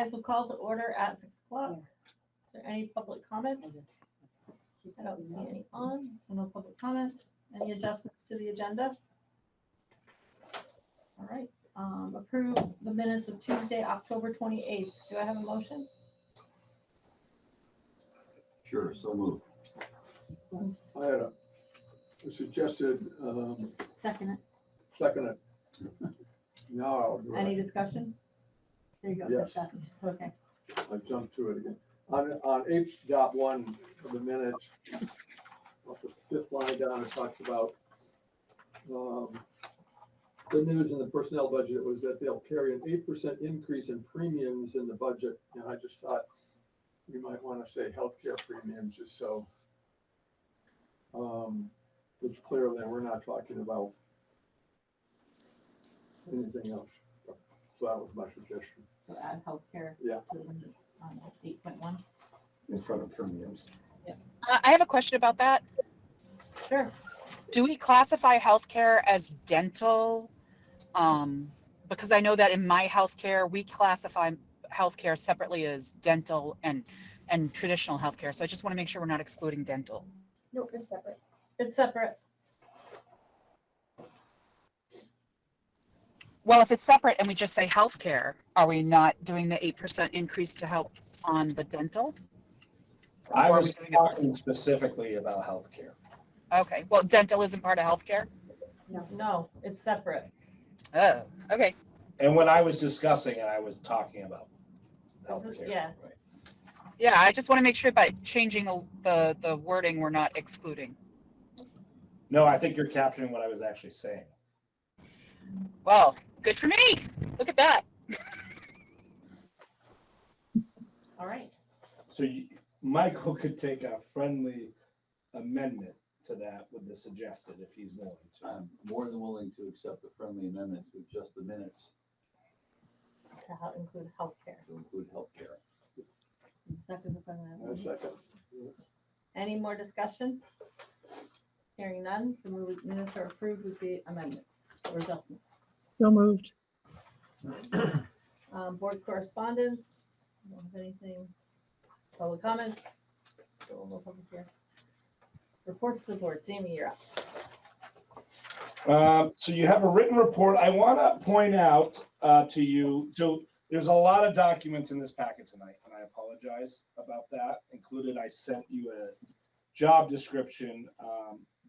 guys will call to order at 6 o'clock. Is there any public comments? I don't see any on, so no public comment. Any adjustments to the agenda? All right, approve the minutes of Tuesday, October 28th. Do I have a motion? Sure, so moved. I had a suggested, Second second it. Now I'll do Any it. discussion? There you go. Yes. Discussion. Okay. I jumped to it again. On H.1 of the minutes, off the fifth line down, it talks about, the news in the personnel budget was that they'll carry an 8% increase in premiums in the budget. And I just thought we might want to say healthcare premiums, just so it's clear that we're not talking about anything else. So that was my suggestion. So add healthcare. Yeah. To the minutes on 8.1. In front of premiums. I have a question about that. Sure. Do we classify healthcare as dental? Because I know that in my healthcare, we classify healthcare separately as dental and traditional healthcare. So I just want to make sure we're not excluding dental. No, it's separate. It's separate. Well, if it's separate and we just say healthcare, are we not doing the 8% increase to help on the dental? I Or are was we doing it- talking specifically about healthcare. Okay, well, dental isn't part of healthcare? No, it's separate. Oh, okay. And when I was discussing it, I was talking about healthcare. Yeah. Right. Yeah, I just want to make sure by changing the wording, we're not excluding. No, I think you're capturing what I was actually saying. Well, good for me. Look at that. All right. So Michael could take a friendly amendment to that with the suggested if he's willing to. I'm more than willing to accept a friendly amendment to adjust the minutes To include healthcare. to include healthcare. Second, if I'm A second. Any more discussion? Hearing none, the minutes are approved with the amendment or adjustment. So moved. Board correspondence, don't have anything. Public comments. Go over public here. Reports to the board. Jamie, you're up. So you have a written report. I want to point out to you, so there's a lot of documents in this packet tonight, and I apologize about that. Included, I sent you a job description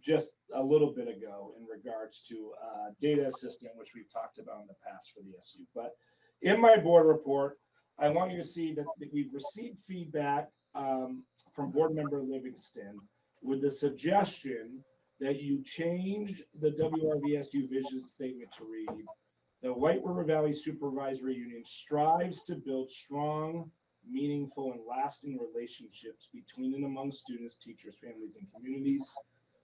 just a little bit ago in regards to data assistant, which we've talked about in the past for the SU. But in my board report, I want you to see that we've received feedback from board member Livingston with the suggestion that you change the WVRSU vision statement to read, the White River Valley Supervisory Union strives to build strong, meaningful, and lasting relationships between and among students, teachers, families, and communities.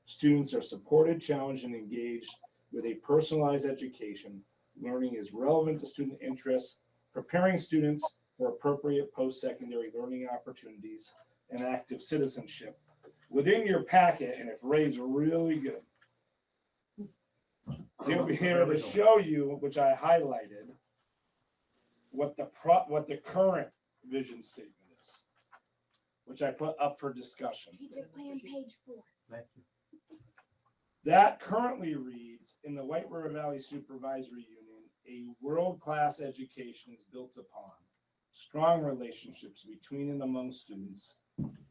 Students are supported, challenged, and engaged with a personalized education. Learning is relevant to student interests, preparing students for appropriate post-secondary learning opportunities and active citizenship. Within your packet, and if Ray's really good, he'll be here to show you, which I highlighted, what the current vision statement is, which I put up for discussion. Strategic plan, page 4. Thank you. That currently reads, in the White River Valley Supervisory Union, a world-class education is built upon strong relationships between and among students,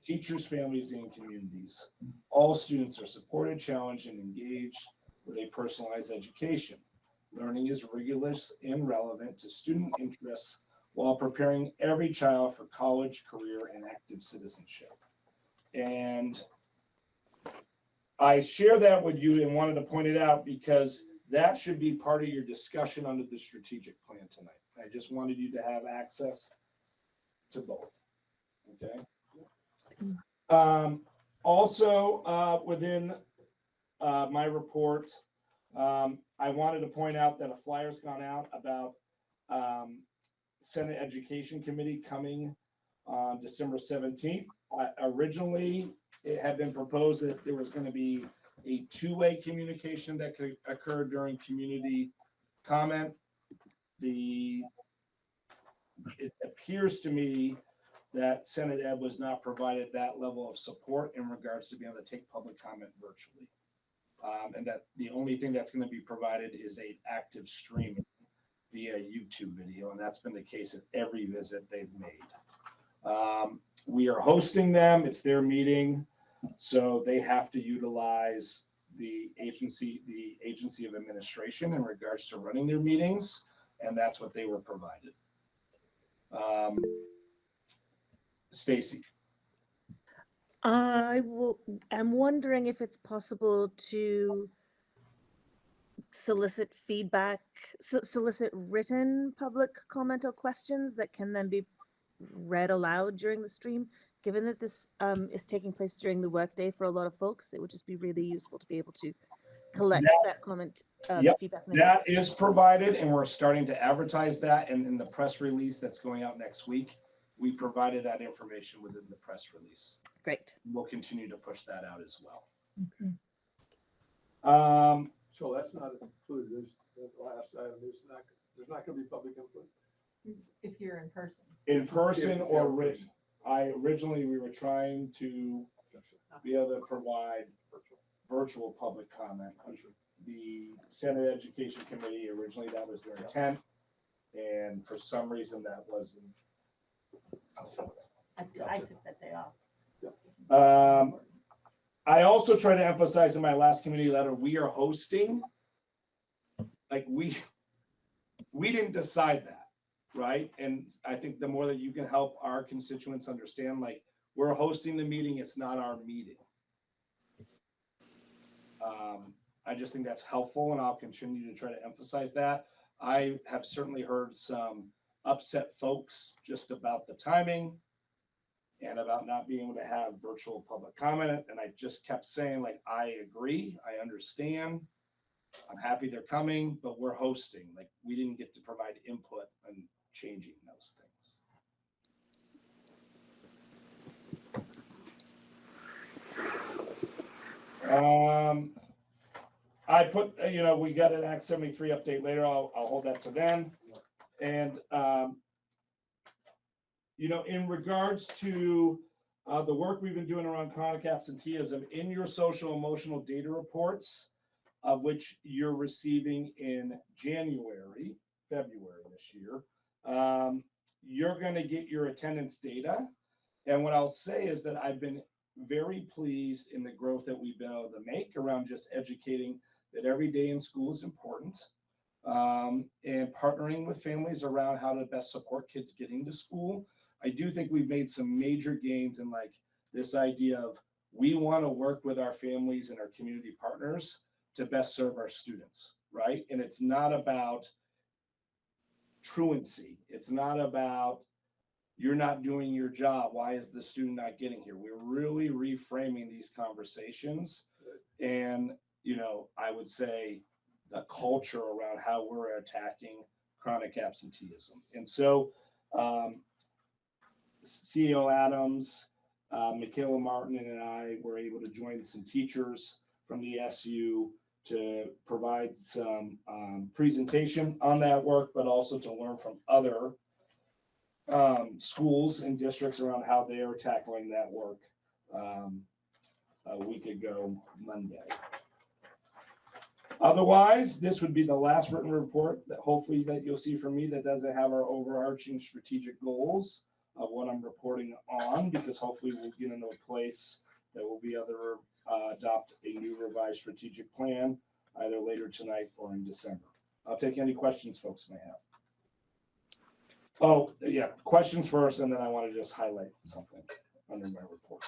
teachers, families, and communities. All students are supported, challenged, and engaged with a personalized education. Learning is rigorous and relevant to student interests while preparing every child for college, career, and active citizenship. And I share that with you and wanted to point it out because that should be part of your discussion under the strategic plan tonight. I just wanted you to have access to both. Okay. Also, within my report, I wanted to point out that a flyer's gone out about Senate Education Committee coming on December 17th. Originally, it had been proposed that there was going to be a two-way communication that could occur during community comment. The it appears to me that Senate Ed was not provided that level of support in regards to being able to take public comment virtually. And that the only thing that's going to be provided is a active streaming via YouTube video. And that's been the case at every visit they've made. We are hosting them. It's their meeting. So they have to utilize the agency of administration in regards to running their meetings. And that's what they were provided. Stacy. I'm wondering if it's possible to solicit feedback, solicit written public comment or questions that can then be read aloud during the stream. Given that this is taking place during the workday for a lot of folks, it would just be really useful to be able to collect that comment, feedback. That is provided, and we're starting to advertise that. And in the press release that's going out next week, we provided that information within the press release. Great. We'll continue to push that out as well. Okay. So that's not included, there's the last item, there's not gonna be public input. If you're in person. In person Yeah, or in written. Originally we were trying to be able to provide virtual public comment. The Senate Education Committee, originally that was their intent. And for some reason that wasn't. I took that day off. I also try to emphasize in my last community letter, we are hosting. Like we didn't decide that, right? And I think the more that you can help our constituents understand, like we're hosting the meeting, it's not our meeting. I just think that's helpful, and I'll continue to try to emphasize that. I have certainly heard some upset folks just about the timing and about not being able to have virtual public comment. And I just kept saying, like, I agree, I understand, I'm happy they're coming, but we're hosting. Like, we didn't get to provide input on changing those things. I put, we got an Act 73 update later. I'll hold that to then. And, in regards to the work we've been doing around chronic absenteeism, in your social emotional data reports, of which you're receiving in February this year, you're going to get your attendance data. And what I'll say is that I've been very pleased in the growth that we've been able to make around just educating that every day in school is important, and partnering with families around how to best support kids getting to school. I do think we've made some major gains in like this idea of we want to work with our families and our community partners to best serve our students, right? And it's not about truancy. It's not about you're not doing your job. Why is the student not getting here? We're really reframing these conversations. And, I would say the culture around how we're attacking chronic absenteeism. And so CEO Adams, Michaela Martin, and I were able to join some teachers from the SU to provide some presentation on that work, but also to learn from other schools and districts around how they are tackling that work a week ago Monday. Otherwise, this would be the last written report that hopefully that you'll see from me that doesn't have our overarching strategic goals of what I'm reporting on, because hopefully we'll get into a place that will be able to adopt a new revised strategic plan either later tonight or in December. I'll take any questions folks may have. Oh, yeah, questions first, and then I want to just highlight something under my report.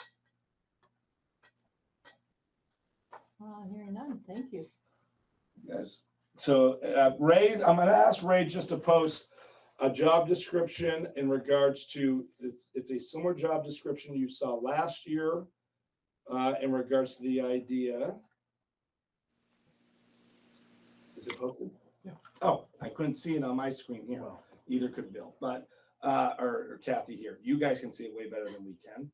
Hearing none, thank you. Yes. So Ray, I'm going to ask Ray just to post a job description in regards to, it's a similar job description you saw last year in regards to the idea. Is it posted? Yeah. Oh, I couldn't see it on my screen here. Either could Bill, but or Kathy here. You guys can see it way better than we can.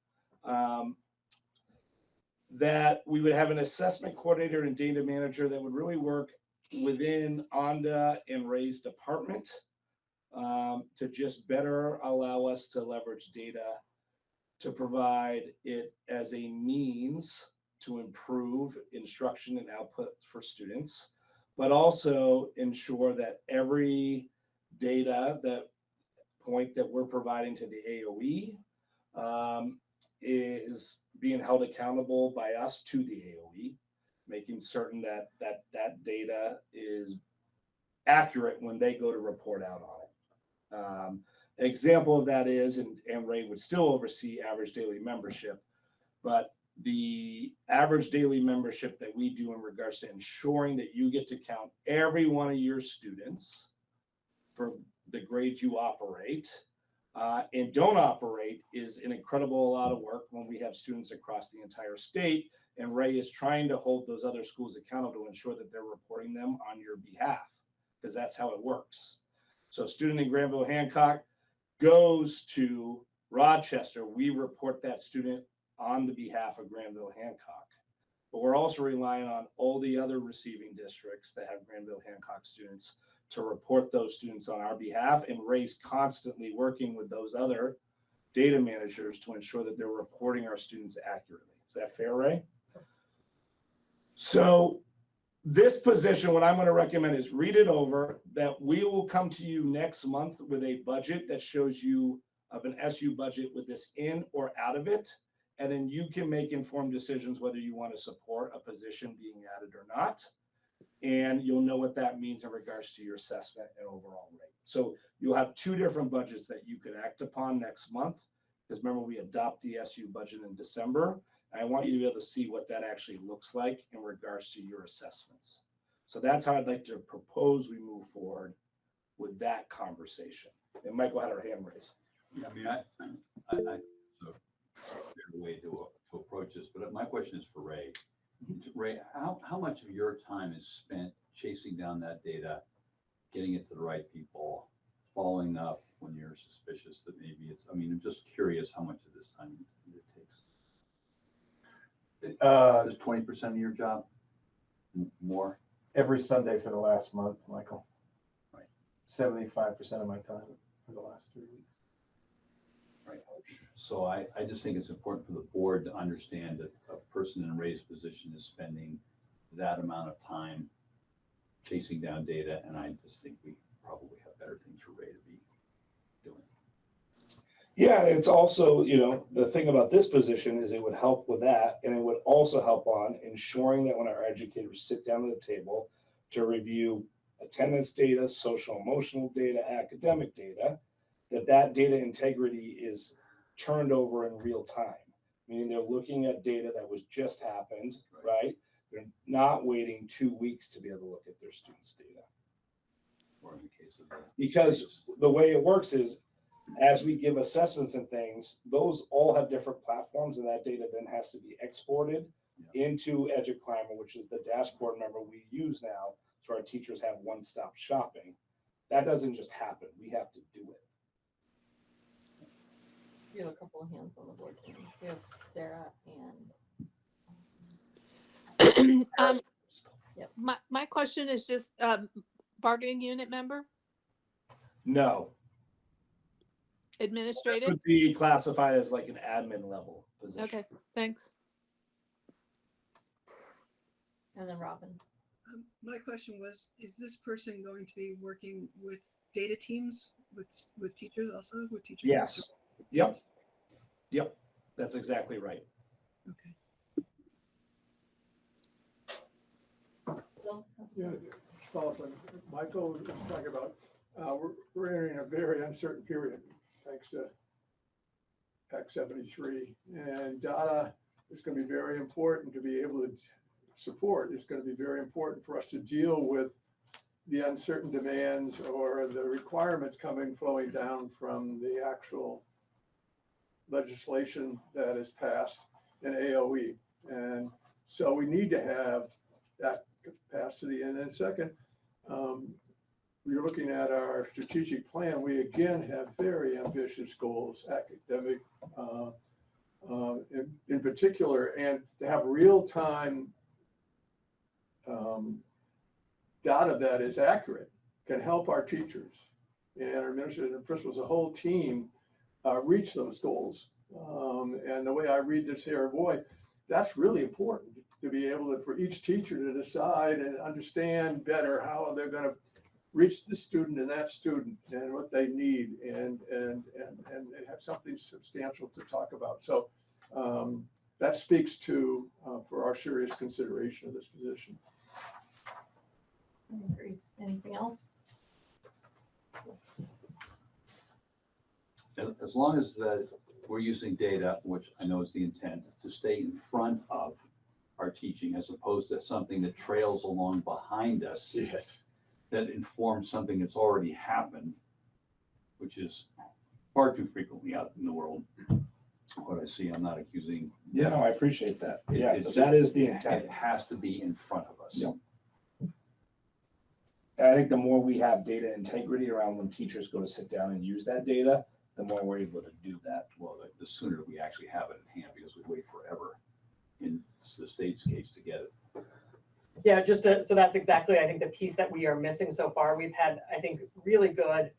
That we would have an assessment coordinator and data manager that would really work within ONDA and Ray's department to just better allow us to leverage data to provide it as a means to improve instruction and output for students, but also ensure that every data point that we're providing to the AOE is being held accountable by us to the AOE, making certain that data is accurate when they go to report out on it. An example of that is, and Ray would still oversee average daily membership, but the average daily membership that we do in regards to ensuring that you get to count every one of your students for the grades you operate and don't operate is an incredible lot of work when we have students across the entire state. And Ray is trying to hold those other schools accountable to ensure that they're reporting them on your behalf, because that's how it works. So a student in Granville Hancock goes to Rochester, we report that student on the behalf of Granville Hancock. But we're also relying on all the other receiving districts that have Granville Hancock students to report those students on our behalf, and Ray's constantly working with those other data managers to ensure that they're reporting our students accurately. Is that fair, Ray? So this position, what I'm going to recommend is read it over, that we will come to you next month with a budget that shows you of an SU budget with this in or out of it. And then you can make informed decisions whether you want to support a position being added or not. And you'll know what that means in regards to your assessment and overall rate. So you'll have two different budgets that you could act upon next month. Because remember, we adopt the SU budget in December. I want you to be able to see what that actually looks like in regards to your assessments. So that's how I'd like to propose we move forward with that conversation. And Michael had her hand raised. Yeah, I mean, I so fair way to approach this, but my question is for Ray. Ray, how much of your time is spent chasing down that data, getting it to the right people, following up when you're suspicious that maybe it's, I mean, I'm just curious how much of this time it takes. Is 20% of your job more? Every Sunday for the last month, Michael. Right. 75% of my time for the last 3 weeks. Right. So I just think it's important for the board to understand that a person in Ray's position is spending that amount of time chasing down data, and I just think we probably have better things for Ray to be doing. Yeah, and it's also, you know, the thing about this position is it would help with that, and it would also help on ensuring that when our educators sit down at the table to review attendance data, social emotional data, academic data, that data integrity is turned over in real time, meaning they're looking at data that was just happened, right? They're not waiting 2 weeks to be able to look at their students' data. Or in the case of Because the way it works is, as we give assessments and things, those all have different platforms, and that data then has to be exported into EduClimber, which is the dashboard member we use now, so our teachers have one-stop shopping. That doesn't just happen. We have to do it. We have a couple of hands on the board. We have Sarah and. Yep. My question is just bargaining unit member, No. This administrative? would be classified as like an admin level position. Okay, thanks. And then Robin. My question was, is this person going to be working with data teams with teachers also? With teachers? Yes. Yep. Yep. That's exactly right. Okay. Bill? Yeah, just follow up on Michael was talking about, we're entering a very uncertain period, thanks to Act 73. And data is going to be very important to be able to support. It's going to be very important for us to deal with the uncertain demands or the requirements flowing down from the actual legislation that is passed in AOE. And so we need to have that capacity. And then second, we're looking at our strategic plan. We again have very ambitious goals, academic in particular, and to have real-time data that is accurate can help our teachers and our administrators and principals, the whole team, reach those goals. And the way I read this here, boy, that's really important to be able to, for each teacher to decide and understand better how they're going to reach the student and that student and what they need and have something substantial to talk about. So that speaks to, for our serious consideration of this position. I agree. Anything else? As long as we're using data, which I know is the intent, to stay in front of our teaching as opposed to something that trails along behind us. Yes. That informs something that's already happened, which is far too frequently out in the world. What I see, I'm not accusing. Yeah, no, I appreciate that. Yeah, It's- that is the It intent. has to be in front of us. Yep. I think the more we have data integrity around when teachers go to sit down and use that data, the more we're able to do that. Well, the sooner we actually have it in hand, because we wait forever in the state's case to get it. Yeah, so that's exactly, I think, the piece that we are missing so far. We've had, I think, really good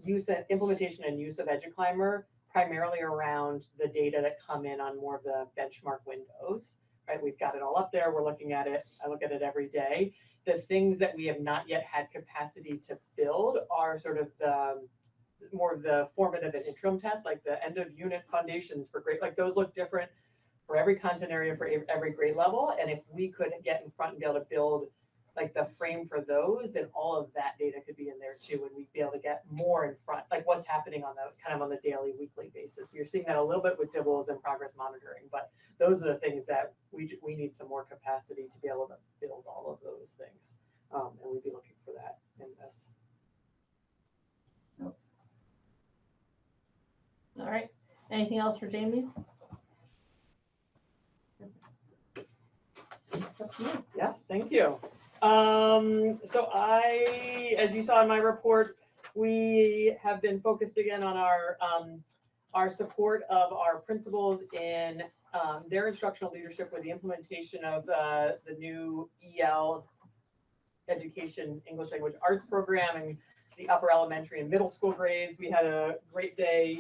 use and implementation and use of EduClimber, primarily around the data that come in on more of the benchmark windows, right? We've got it all up there. We're looking at it. I look at it every day. The things that we have not yet had capacity to build are sort of the more of the formative and interim tests, like the end of unit foundations for grade, like those look different for every content area for every grade level. And if we could get in front and be able to build like the frame for those, then all of that data could be in there too. And we'd be able to get more in front, like what's happening on the kind of on the daily, weekly basis. You're seeing that a little bit with DIBELS and progress monitoring, but those are the things that we need some more capacity to be able to build all of those things. And we'd be looking for that in this. Yep. All right. Anything else for Jamie? Yes, thank you. So as you saw in my report, we have been focused again on our support of our principals in their instructional leadership with the implementation of the new EL education English language arts program and the upper elementary and middle school grades. We had a great day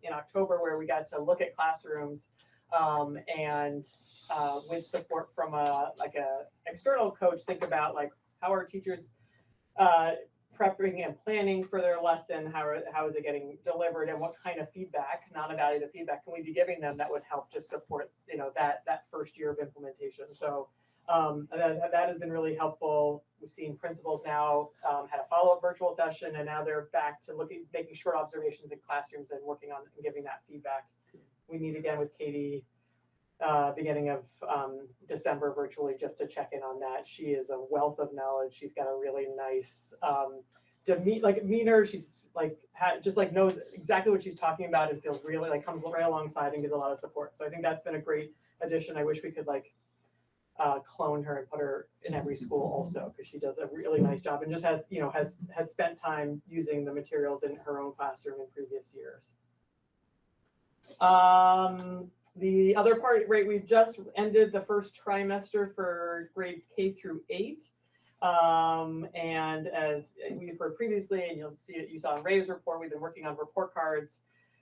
in October where we got to look at classrooms and with support from a external coach, think about like how are teachers prepping and planning for their lesson, how is it getting delivered, and what kind of feedback, non-evaluative feedback, can we be giving them that would help just support that first year of implementation. So that has been really helpful. We've seen principals now had a follow-up virtual session, and now they're back to making short observations in classrooms and working on and giving that feedback. We meet again with Katie beginning of December virtually just to check in on that. She is a wealth of knowledge. She's got a really nice demeanor. She's knows exactly what she's talking about and feels really like comes right alongside and gives a lot of support. So I think that's been a great addition. I wish we could clone her and put her in every school also, because she does a really nice job and just has spent time using the materials in her own classroom in previous years. The other part, right, we've just ended the first trimester for grades K through 8. And as we've heard previously, and you'll see it, you saw in Ray's report, we've been working on report cards.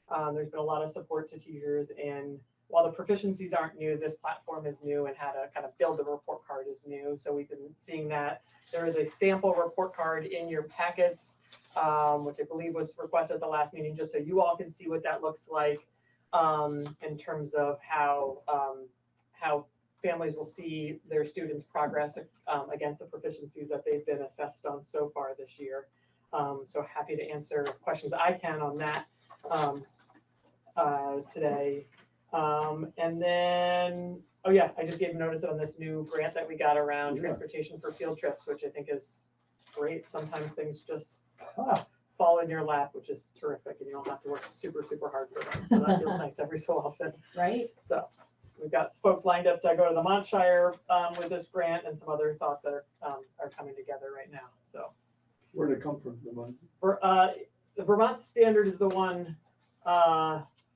There's been a lot of support to teachers, and while the proficiencies aren't new, this platform is new, and how to kind of build the report card is new. So we've been seeing that. There is a sample report card in your packets, which I believe was requested at the last meeting, just so you all can see what that looks like. In terms of how families will see their students' progress against the proficiencies that they've been assessed on so far this year. So happy to answer questions I can on that today. And then, oh yeah, I just gave notice on this new grant that we got around transportation for field trips, which I think is great. Sometimes things just fall in your lap, which is terrific, and you don't have to work super, super hard for them. So that feels nice every so often. Right. So we've got folks lined up to go to the Montshire with this grant, and some other thoughts that are coming together right now. So Where did it come from, the money? for the Vermont Standard is the one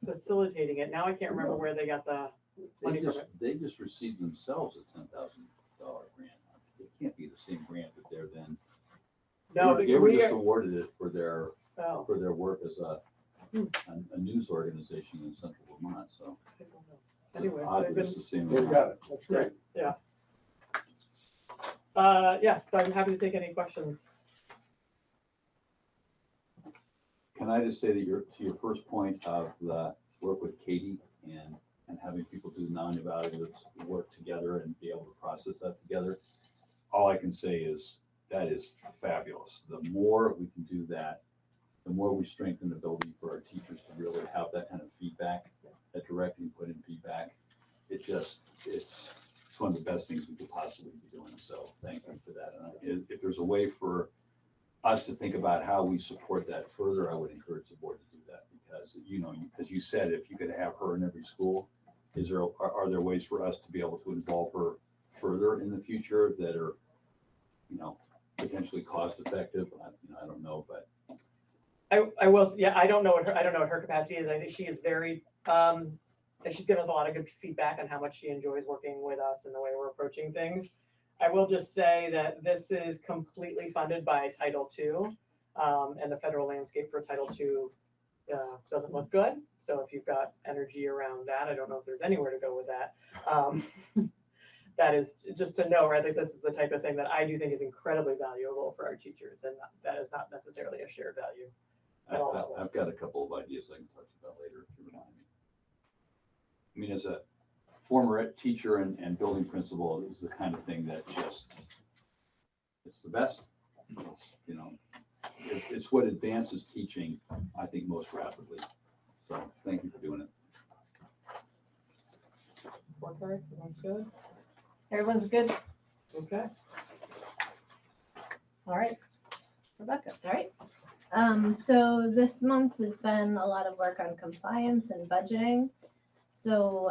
facilitating it. Now I can't remember where they got the money from it. They just received themselves a $10,000 grant. It can't be the same grant that they're then. No, they were just awarded it for their Oh, for their work as a news organization in central Vermont, so. I don't know. Anyway, Odd I've that it's been, the same. You got it, that's great. yeah, so I'm happy to take any questions. Can I just say that to your first point of the work with Katie and having people do non-evaluative work together and be able to process that together, all I can say is that is fabulous. The more we can do that, the more we strengthen the ability for our teachers to really have that kind of feedback, that direct input and feedback. It's one of the best things we could possibly be doing. So thank you for that. And if there's a way for us to think about how we support that further, I would encourage the board to do that because, as you said, if you could have her in every school, are there ways for us to be able to involve her further in the future that are, potentially cost effective? I don't know, but. I will, yeah, I don't know what her capacity is. I think she is very, she's given us a lot of good feedback on how much she enjoys working with us and the way we're approaching things. I will just say that this is completely funded by Title II, and the federal landscape for Title II doesn't look good. So if you've got energy around that, I don't know if there's anywhere to go with that. That is just to know, right? Like this is the type of thing that I do think is incredibly valuable for our teachers, and that is not necessarily a shared value. I've got a couple of ideas I can talk to you about later if you remind me. I mean, as a former teacher and building principal, this is the kind of thing that it's the best. It's what advances teaching, I think, most rapidly. So thank you for doing it. Okay, sounds good. Everyone's good? Okay. All right. Rebecca. All right. So this month has been a lot of work on compliance and budgeting. So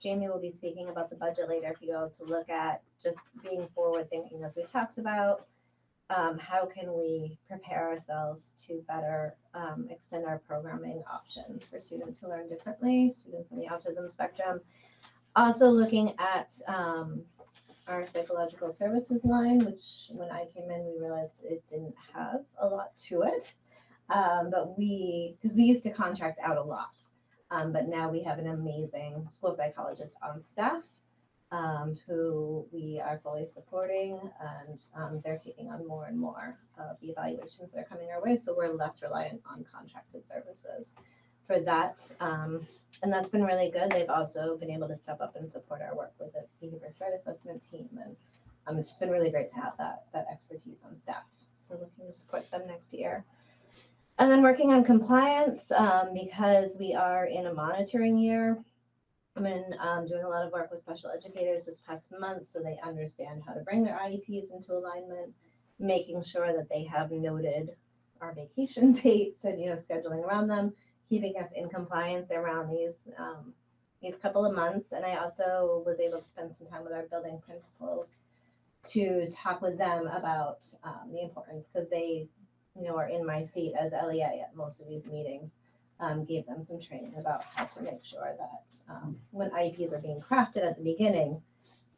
Jamie will be speaking about the budget later if you go to look at just being forward thinking as we talked about. How can we prepare ourselves to better extend our programming options for students who learn differently, students on the autism spectrum. Also looking at our psychological services line, which when I came in, we realized it didn't have a lot to it. But because we used to contract out a lot, but now we have an amazing school psychologist on staff who we are fully supporting, and they're taking on more and more of the evaluations that are coming our way. So we're less reliant on contracted services for that. And that's been really good. They've also been able to step up and support our work with the behavior threat assessment team. And it's just been really great to have that expertise on staff. So looking to support them next year. And then working on compliance because we are in a monitoring year. I've been doing a lot of work with special educators this past month so they understand how to bring their IEPs into alignment, making sure that they have noted our vacation dates and scheduling around them, keeping us in compliance around these couple of months. And I also was able to spend some time with our building principals to talk with them about the importance because they are in my seat as LEA at most of these meetings. Gave them some training about how to make sure that when IEPs are being crafted at the beginning,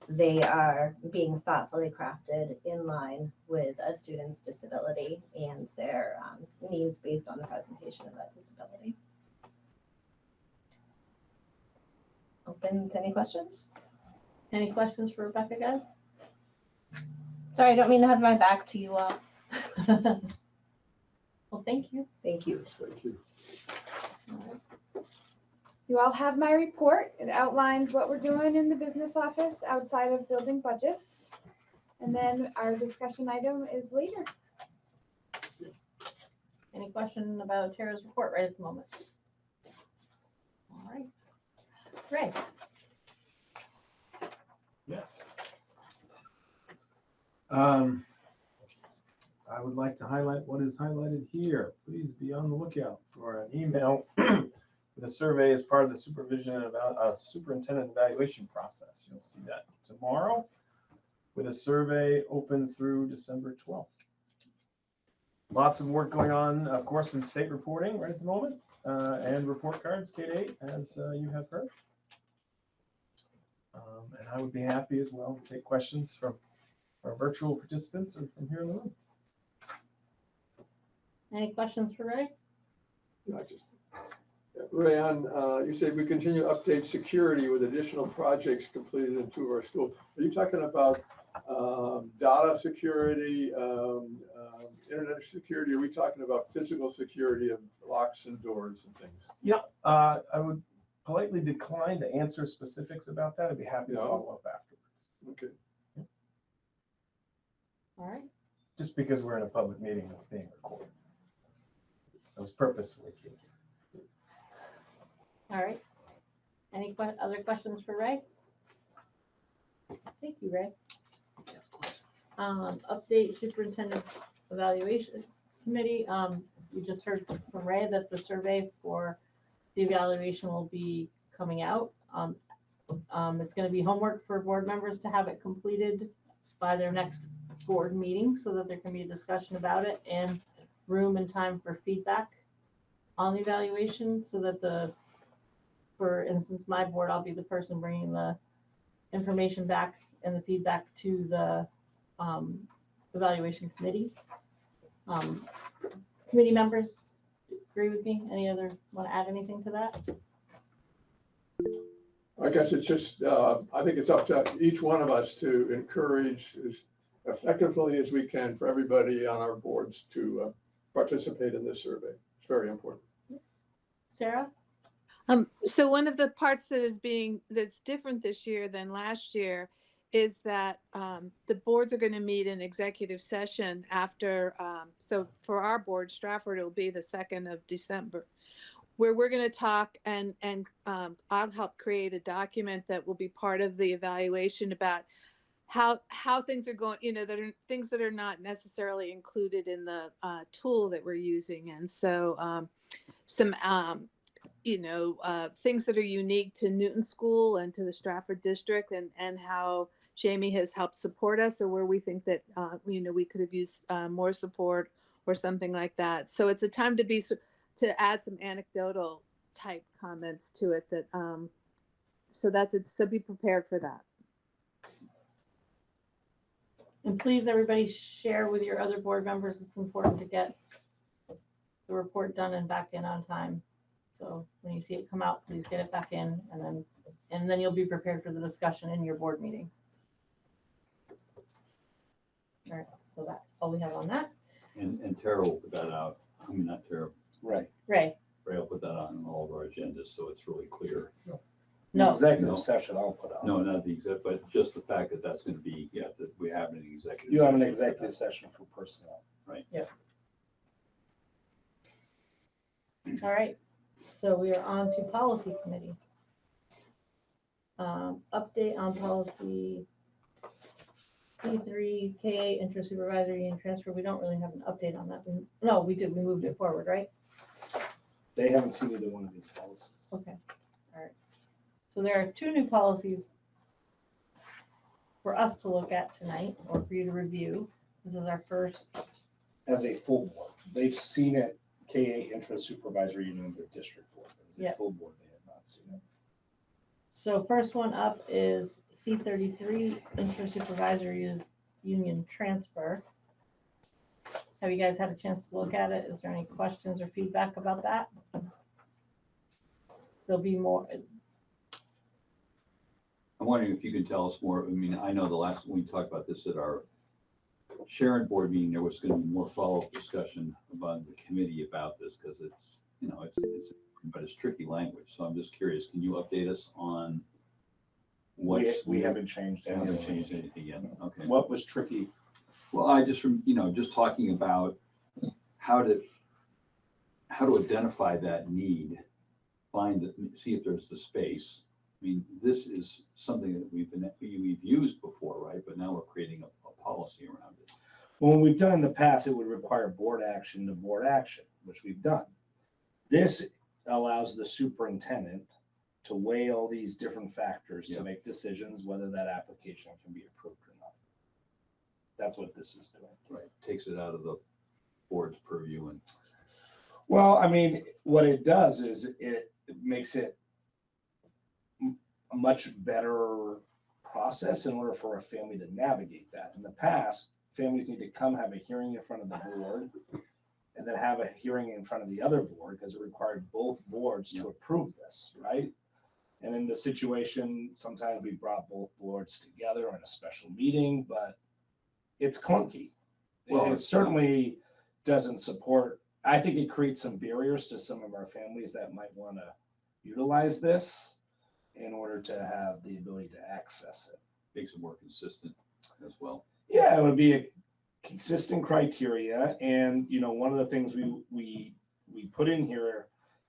they are being thoughtfully crafted in line with a student's disability and their needs based on the presentation of that disability. Open to any questions? Any questions for Rebecca, guys? Sorry, I don't mean to have my back to you all. Well, thank you. Thank you. Thank you. You all have my report. It outlines what we're doing in the business office outside of building budgets. And then our discussion item is later. Any question about Tara's report right at the moment? All right. Ray. Yes. I would like to highlight what is highlighted here. Please be on the lookout for an email with a survey as part of the superintendent evaluation process. You'll see that tomorrow with a survey open through December 12th. Lots of work going on, of course, in state reporting right at the moment, and report cards, K-8, as you have heard. And I would be happy as well to take questions from our virtual participants or from here in the room. Any questions for Ray? I just, Rayon, you said we continue to update security with additional projects completed in 2 of our schools. Are you talking about data security, internet security? Are we talking about physical security of locks and doors and things? Yeah, I would politely decline to answer specifics about that. I'd be happy to Yeah. follow up afterwards. Okay. All right. Just because we're in a public meeting that's being recorded. It was purposefully kept. All right. Any other questions for Ray? Thank you, Ray. Update superintendent evaluation committee. We just heard from Ray that the survey for the evaluation will be coming out. It's going to be homework for board members to have it completed by their next board meeting so that there can be a discussion about it and room and time for feedback on the evaluation so that for instance, my board, I'll be the person bringing the information back and the feedback to the evaluation committee. Committee members agree with me? Any other, want to add anything to that? I guess it's just, I think it's up to each one of us to encourage as effectively as we can for everybody on our boards to participate in this survey. It's very important. Sarah? So one of the parts that's different this year than last year is that the boards are going to meet in executive session after, so for our board, Stratford, it'll be the 2nd of December, where we're going to talk and I'll help create a document that will be part of the evaluation about how things are going, that are things that are not necessarily included in the tool that we're using. And so some things that are unique to Newton School and to the Stratford district and how Jamie has helped support us, or where we think that, we could have used more support or something like that. So it's a time to add some anecdotal type comments to it that, so that's it. So be prepared for that. And please, everybody share with your other board members. It's important to get the report done and back in on time. So when you see it come out, please get it back in and then you'll be prepared for the discussion in your board meeting. All right, so that's all we have on that. And Tara will put that out. I mean, not Tara. Right. Ray? Ray will put that on all of our agendas, so it's really clear. No. Executive session I'll put on. No, not the exec, but just the fact that that's going to be, that we have an executive. You have an session. executive session for personnel. Right. Yeah. All right, so we are on to policy committee. Update on policy C3K, inter-supervisory and transfer. We don't really have an update on that. No, we did. We moved it forward, right? They haven't seen either one of these policies. Okay, all right. So there are 2 new policies for us to look at tonight or for you to review. This is our first. As a full board, they've seen it, KA intra-supervisory union, their district board. As a full board, they have not seen it. So first one up is C33, inter-supervisory union transfer. Have you guys had a chance to look at it? Is there any questions or feedback about that? There'll be more. I'm wondering if you can tell us more. I mean, I know the last, we talked about this at our Sharon board meeting, there was going to be more follow-up discussion about the committee about this because it's, but it's tricky language. So I'm just curious, can you update us on what? We haven't changed We anything. haven't changed anything yet. Okay. What was tricky? Well, I just, just talking about how to identify that need, see if there's the space. I mean, this is something that we've used before, right? But now we're creating a policy around it. Well, when we've done in the past, it would require board action to board action, which we've done. This allows the superintendent to weigh all these different factors to make decisions whether that application can be approved or not. That's what this is doing. Right. Takes it out of the board's purview and. Well, I mean, what it does is it makes it a much better process in order for a family to navigate that. In the past, families need to come have a hearing in front of the board and then have a hearing in front of the other board because it required both boards to approve this, right? And in the situation, sometimes we brought both boards together in a special meeting, but it's clunky. Well, It certainly doesn't support, I think it creates some barriers to some of our families that might want to utilize this in order to have the ability to access it. makes it more consistent as well. Yeah, it would be a consistent criteria, and one of the things we put in here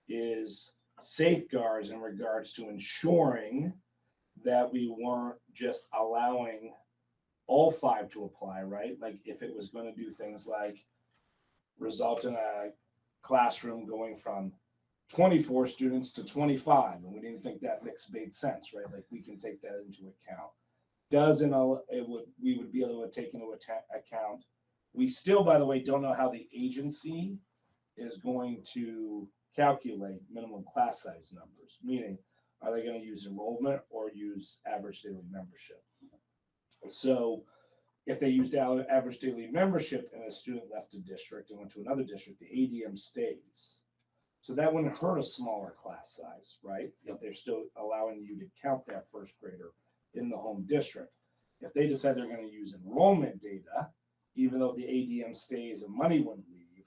is safeguards in regards to ensuring that we weren't just allowing all 5 to apply, right? Like if it was going to do things like result in a classroom going from 24 students to 25, and we didn't think that mix made sense, right? Like we can take that into account. We would be able to take into account. We still, by the way, don't know how the agency is going to calculate minimum class size numbers, meaning are they going to use enrollment or use average daily membership? So if they used average daily membership and a student left a district and went to another district, the ADM stays. So that wouldn't hurt a smaller class size, right? If they're still allowing you to count that first grader in the home district. If they decide they're going to use enrollment data, even though the ADM stays and money wouldn't leave,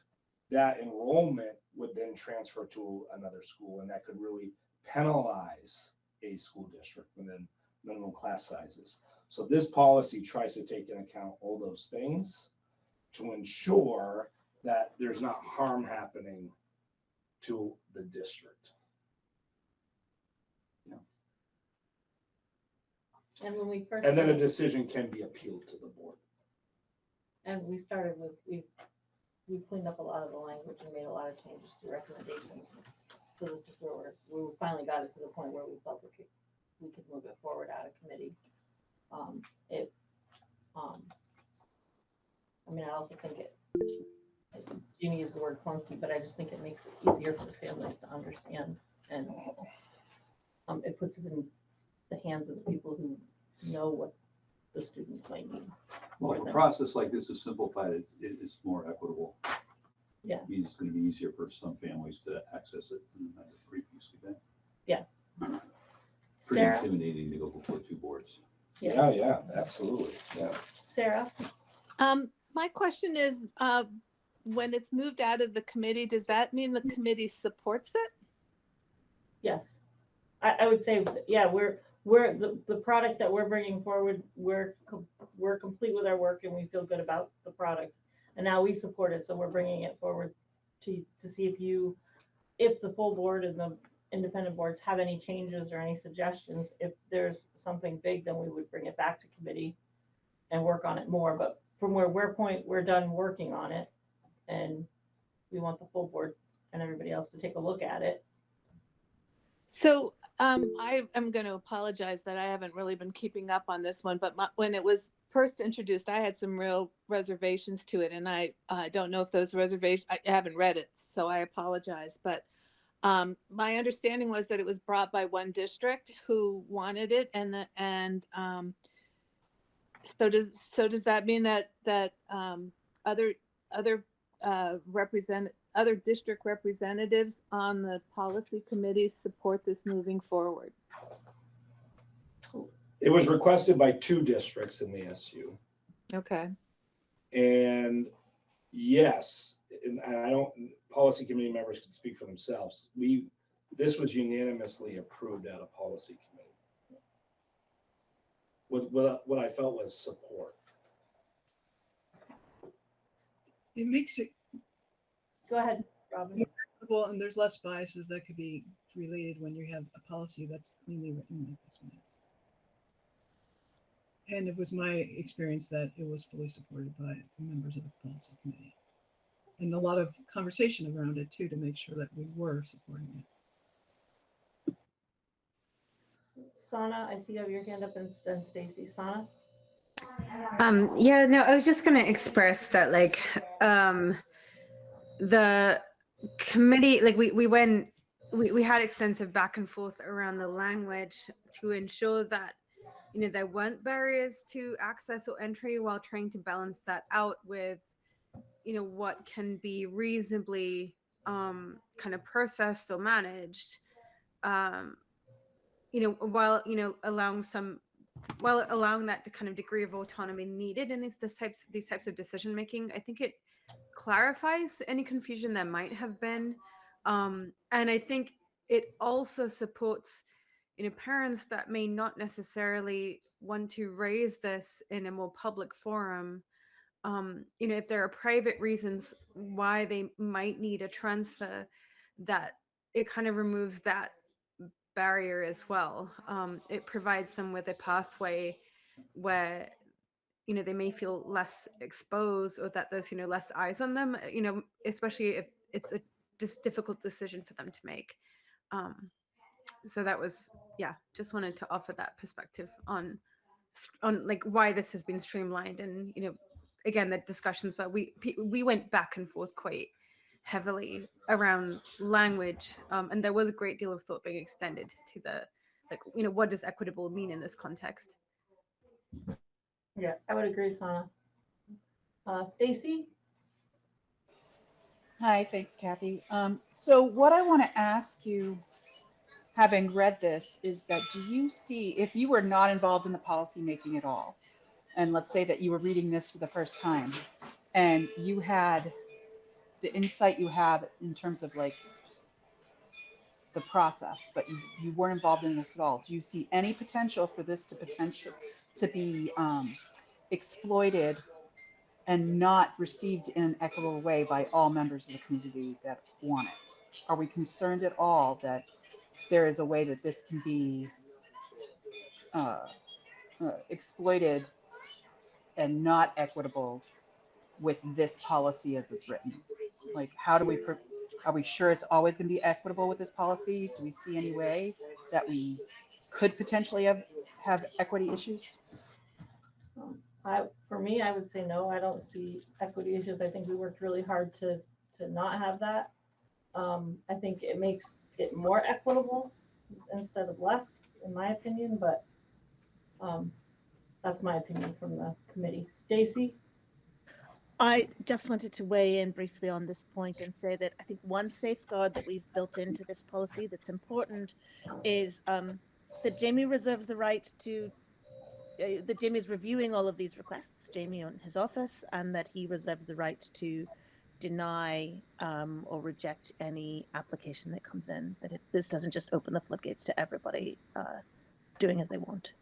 that enrollment would then transfer to another school, and that could really penalize a school district within minimum class sizes. So this policy tries to take into account all those things to ensure that there's not harm happening to the district. And when we first. And then a decision can be appealed to the board. And we started with, we cleaned up a lot of the language and made a lot of changes to recommendations. So this is where we finally got it to the point where we felt we could move it forward out of committee. I mean, I also think Jimmy used the word clunky, but I just think it makes it easier for the families to understand, and it puts it in the hands of the people who know what the students might need. Well, a process like this is simplified, it's more equitable. Yeah. It means it's going to be easier for some families to access it than it had previously been. Yeah. Pretty Sarah? intimidating to go before 2 boards. Yes. Yeah, absolutely. Yeah. Sarah? My question is, when it's moved out of the committee, does that mean the committee supports it? Yes. I would say, yeah, we're the product that we're bringing forward, we're complete with our work and we feel good about the product. And now we support it, so we're bringing it forward to see if the full board and the independent boards have any changes or any suggestions. If there's something big, then we would bring it back to committee and work on it more. But from where we're done working on it, and we want the full board and everybody else to take a look at it. So I am going to apologize that I haven't really been keeping up on this one, but when it was first introduced, I had some real reservations to it, and I don't know if those reservations, I haven't read it, so I apologize. But my understanding was that it was brought by one district who wanted it, so does that mean that other district representatives on the policy committee support this moving forward? It was requested by 2 districts in the SU. Okay. And yes, and policy committee members can speak for themselves. This was unanimously approved at a policy committee with what I felt was support. It makes it Go ahead, Robin. well, and there's less biases that could be related when you have a policy that's cleanly written like this one is. And it was my experience that it was fully supported by the members of the policy committee. And a lot of conversation around it too, to make sure that we were supporting it. Sana, I see you have your hand up, and then Stacy. Sana? Yeah, no, I was just going to express that, like, the committee, like we had extensive back and forth around the language to ensure that, there weren't barriers to access or entry, while trying to balance that out with what can be reasonably kind of processed or managed, while allowing that kind of degree of autonomy needed in these types of decision making. I think it clarifies any confusion there might have been, and I think it also supports parents that may not necessarily want to raise this in a more public forum. If there are private reasons why they might need a transfer, that it kind of removes that barrier as well. It provides them with a pathway where they may feel less exposed, or that there's less eyes on them, especially if it's a difficult decision for them to make. So that was, just wanted to offer that perspective on like why this has been streamlined. And again, the discussions, but we went back and forth quite heavily around language, and there was a great deal of thought being extended to the what does equitable mean in this context. Yeah, I would agree, Sana. Stacy? Hi, thanks, Kathy. So what I want to ask you, having read this, is that do you see, if you were not involved in the policy making at all, and let's say that you were reading this for the first time, and you had the insight you have in terms of like the process, but you weren't involved in this at all, do you see any potential for this to be exploited and not received in an equitable way by all members of the community that want it? Are we concerned at all that there is a way that this can be exploited and not equitable with this policy as it's written? Like, how do we, are we sure it's always going to be equitable with this policy? Do we see any way that we could potentially have equity issues? For me, I would say no. I don't see equity issues. I think we worked really hard to not have that. I think it makes it more equitable instead of less, in my opinion, but that's my opinion from the committee. Stacy? I just wanted to weigh in briefly on this point and say that I think one safeguard that we've built into this policy that's important is that Jamie reserves the right to, that Jamie is reviewing all of these requests, Jamie on his office, and that he reserves the right to deny or reject any application that comes in, that this doesn't just open the floodgates to everybody doing as they want.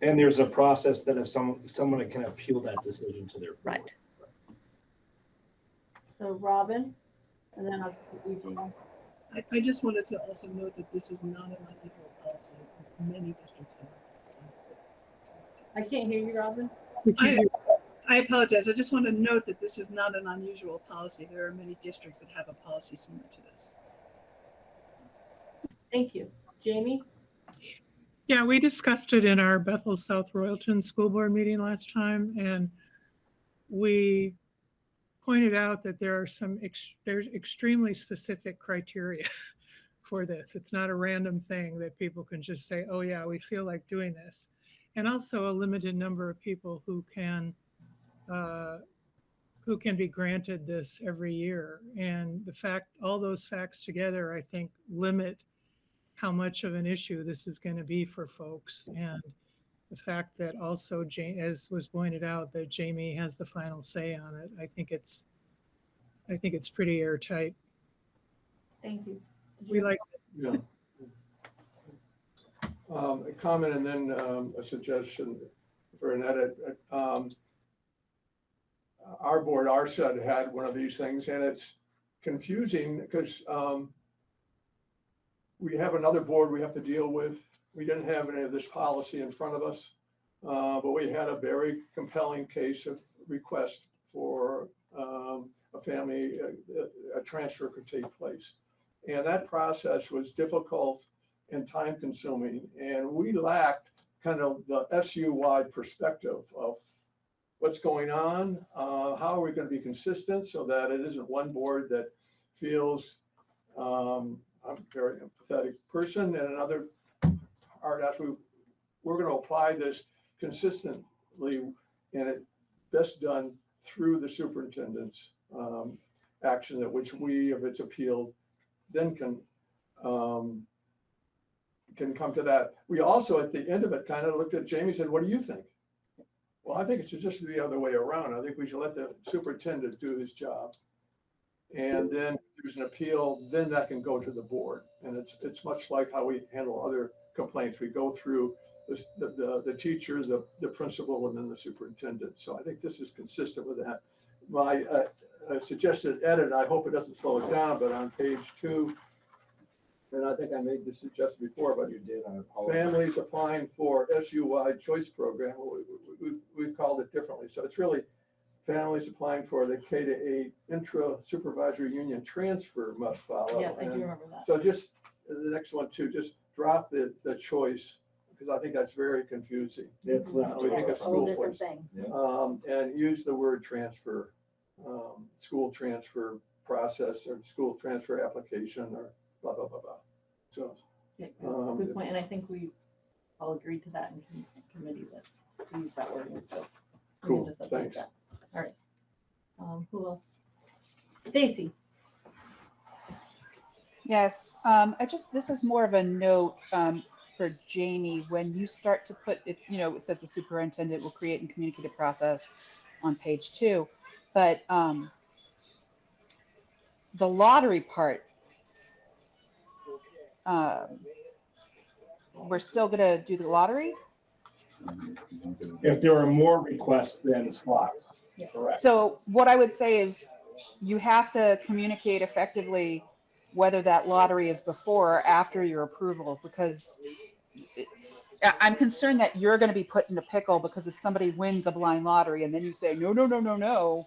And there's a process that if someone can appeal that decision to their board. Right. So Robin, and then I'll put you, Jamie. I just wanted to also note that this is not an unusual policy. Many districts have a policy. I can't hear you, Robin. I apologize. I just want to note that this is not an unusual policy. There are many districts that have a policy similar to this. Thank you. Jamie? Yeah, we discussed it in our Bethel South Royalton School Board meeting last time, and we pointed out that there's extremely specific criteria for this. It's not a random thing that people can just say, oh yeah, we feel like doing this. And also a limited number of people who can be granted this every year. And all those facts together, I think, limit how much of an issue this is going to be for folks. And the fact that also, as was pointed out, that Jamie has the final say on it, I think it's pretty airtight. Thank you. We like Yeah. A comment and then a suggestion for an edit. Our board, our set had one of these things, and it's confusing because we have another board we have to deal with. We didn't have any of this policy in front of us, but we had a very compelling case of request for a family, a transfer could take place. And that process was difficult and time consuming. And we lacked kind of the SU-wide perspective of what's going on, how are we going to be consistent so that it isn't one board that feels I'm a very empathetic person, and another are actually, we're going to apply this consistently, and it best done through the superintendent's action, that which we, if it's appealed, then can come to that. We also, at the end of it, kind of looked at Jamie and said, what do you think? Well, I think it should just be the other way around. I think we should let the superintendent do his job. And then if there's an appeal, then that can go to the board. And it's much like how we handle other complaints. We go through the teacher, the principal, and then the superintendent. So I think this is consistent with that. My suggested edit, I hope it doesn't slow it down, but on page 2, and I think I made this suggestion before, but You did, I apologize. families applying for SU-wide choice program, we've called it differently. So it's really families applying for the K-8 intra-supervisory union transfer must follow. Yeah, I do And remember that. so just the next one too, just drop the choice, because I think that's very confusing. It's left. We think of It's a whole school different choice. thing. And use the word transfer, school transfer process or school transfer application or blah, blah, blah, blah. So, Yeah, good point, and I think we all agreed to that in committee, that we use that wording, so. we can Cool, just update thanks. that. All right. Who else? Stacy. Yes, this is more of a note for Jamie. When you start to put it, it says the superintendent will create and communicate a process on page 2, but the lottery part, we're still gonna do the lottery? If there are more requests than slots. Correct. So what I would say is you have to communicate effectively whether that lottery is before or after your approval, because I'm concerned that you're going to be put in a pickle, because if somebody wins a blind lottery and then you say, no,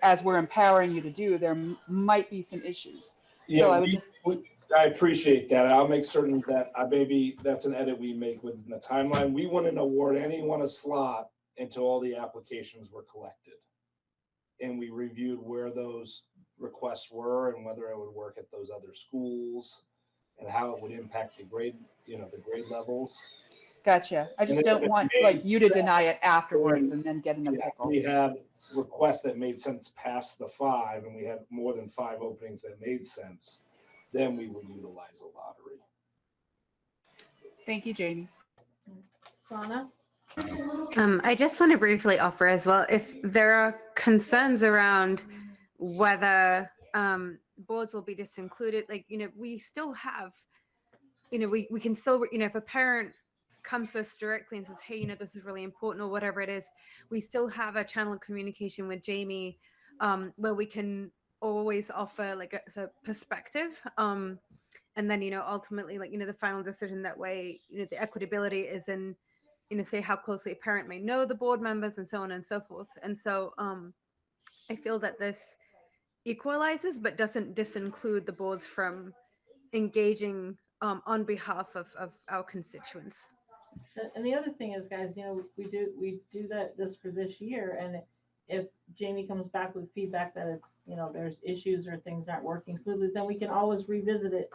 as we're empowering you to do, there might be some issues. Yeah, So I would I appreciate that. I'll make certain that maybe that's an edit we make within the timeline. We wouldn't award anyone a slot until all the applications were collected. And we reviewed where those requests were and whether it would work at those other schools and how it would impact the grade, the grade levels. Gotcha. I just don't want you to deny it afterwards and then get in a pickle. We had requests that made sense past the 5, and we had more than 5 openings that made sense. Then we would utilize a lottery. Thank you, Jamie. Sana? I just want to briefly offer as well, if there are concerns around whether boards will be disincluded, we still have, we can still, if a parent comes to us directly and says, hey, this is really important or whatever it is, we still have a channel of communication with Jamie where we can always offer a perspective. And then, ultimately, the final decision that way, the equitability is in, say how closely a parent may know the board members and so on and so forth. And so I feel that this equalizes, but doesn't disinclude the boards from engaging on behalf of our constituents. And the other thing is, guys, we do this for this year, and if Jamie comes back with feedback that it's, there's issues or things aren't working smoothly, then we can always revisit it.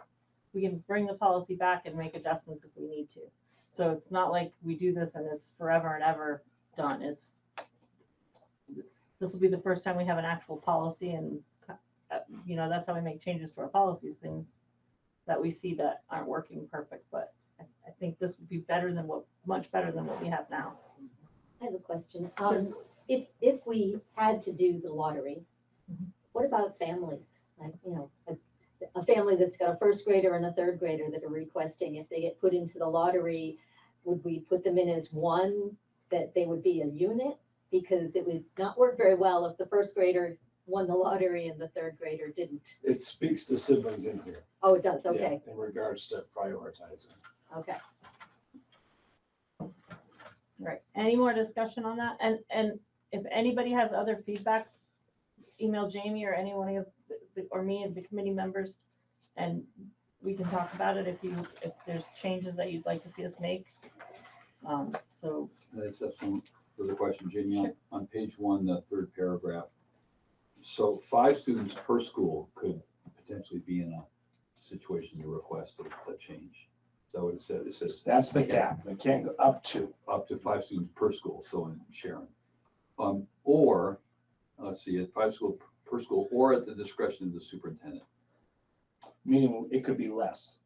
We can bring the policy back and make adjustments if we need to. So it's not like we do this and it's forever and ever done. This will be the first time we have an actual policy, and that's how we make changes to our policies, things that we see that aren't working perfect. But I think this would be much better than what we have now. I have a question. Sure. If we had to do the lottery, what about families? Like, a family that's got a first grader and a third grader that are requesting, if they get put into the lottery, would we put them in as one, that they would be a unit? Because it would not work very well if the first grader won the lottery and the third grader didn't. It speaks to siblings in here. Oh, it does, okay, Yeah, in regards to prioritizing. okay. Right. Any more discussion on that? And if anybody has other feedback, email Jamie or anyone of or me and the committee members, and we can talk about it if there's changes that you'd like to see us make. So. I just have some further question, Jamie. Sure. On page 1, the 3rd paragraph. So 5 students per school could potentially be in a situation to request a change. So it said, That's the cap. It can't go up to. Up to 5 students per school. So in Sharon. Or, let's see, at 5 school per school, or at the discretion of the superintendent. Meaning it could be less.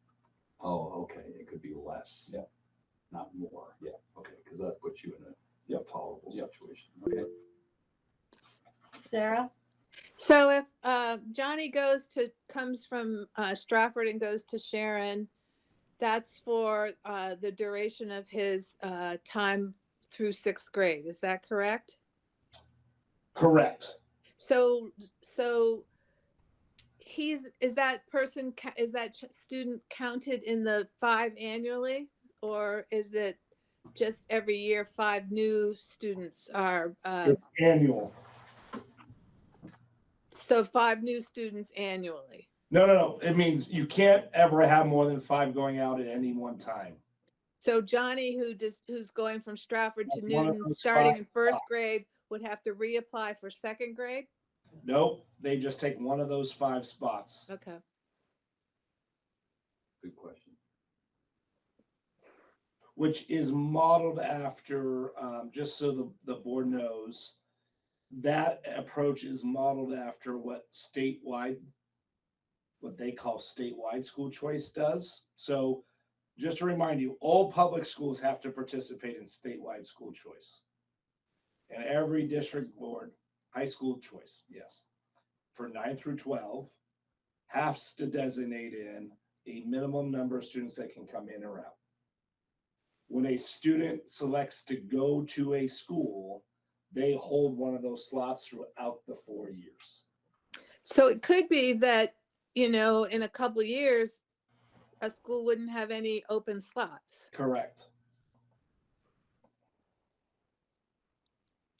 Oh, okay, it could be less. Yeah. Not more. Yeah. Okay, because that puts you in a tolerable Yep. situation. Okay. Sarah? So if Johnny comes from Stratford and goes to Sharon, that's for the duration of his time through 6th grade. Is that correct? Correct. So is that student counted in the 5 annually, or is it just every year 5 new students are? It's annual. So 5 new students annually. No. It means you can't ever have more than 5 going out at any one time. So Johnny, who's going from Stratford to That's one of Newton, those starting 5 in 1st spots. grade, would have to reapply for 2nd grade? Nope, they just take one of those 5 spots. Okay. Good question. Which is modeled after, just so the board knows, that approach is modeled after what they call statewide school choice does. So just to remind you, all public schools have to participate in statewide school choice. And every district board, high school choice, yes, for 9 through 12, has to designate in a minimum number of students that can come in or out. When a student selects to go to a school, they hold one of those slots throughout the 4 years. So it could be that, in a couple of years, a school wouldn't have any open slots. Correct.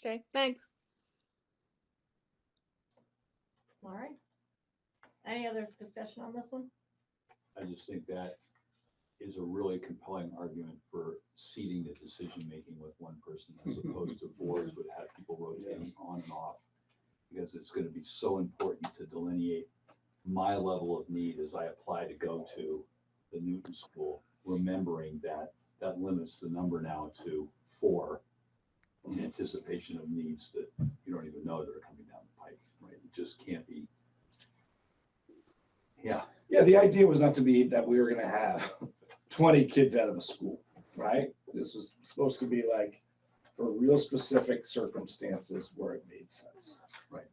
Okay, thanks. All right. Any other discussion on this one? I just think that is a really compelling argument for seating the decision-making with one person as opposed to boards would have people rotating on and off. Because it's going to be so important to delineate my level of need as I apply to go to the Newton School, remembering that limits the number now to 4 in anticipation of needs that you don't even know that are coming down the pike, right? It just can't be. Yeah. Yeah, the idea was not to be that we were going to have 20 kids out of a school, right? This was supposed to be like for real specific circumstances where it made sense. Right.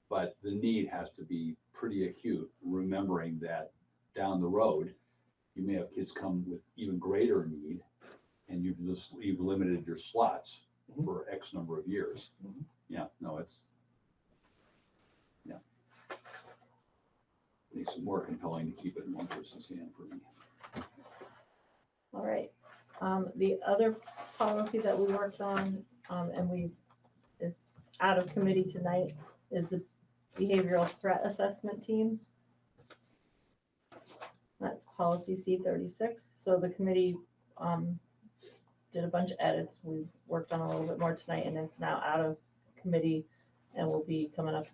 But the need has to be pretty acute, remembering that down the road, you may have kids come with even greater need, and you've limited your slots for X number of years. Yeah, no, makes it more compelling to keep it in one person's hand for me. All right. The other policy that we worked on, and is out of committee tonight, is the behavioral threat assessment teams. That's policy C36. So the committee did a bunch of edits. We've worked on a little bit more tonight, and it's now out of committee and will be coming up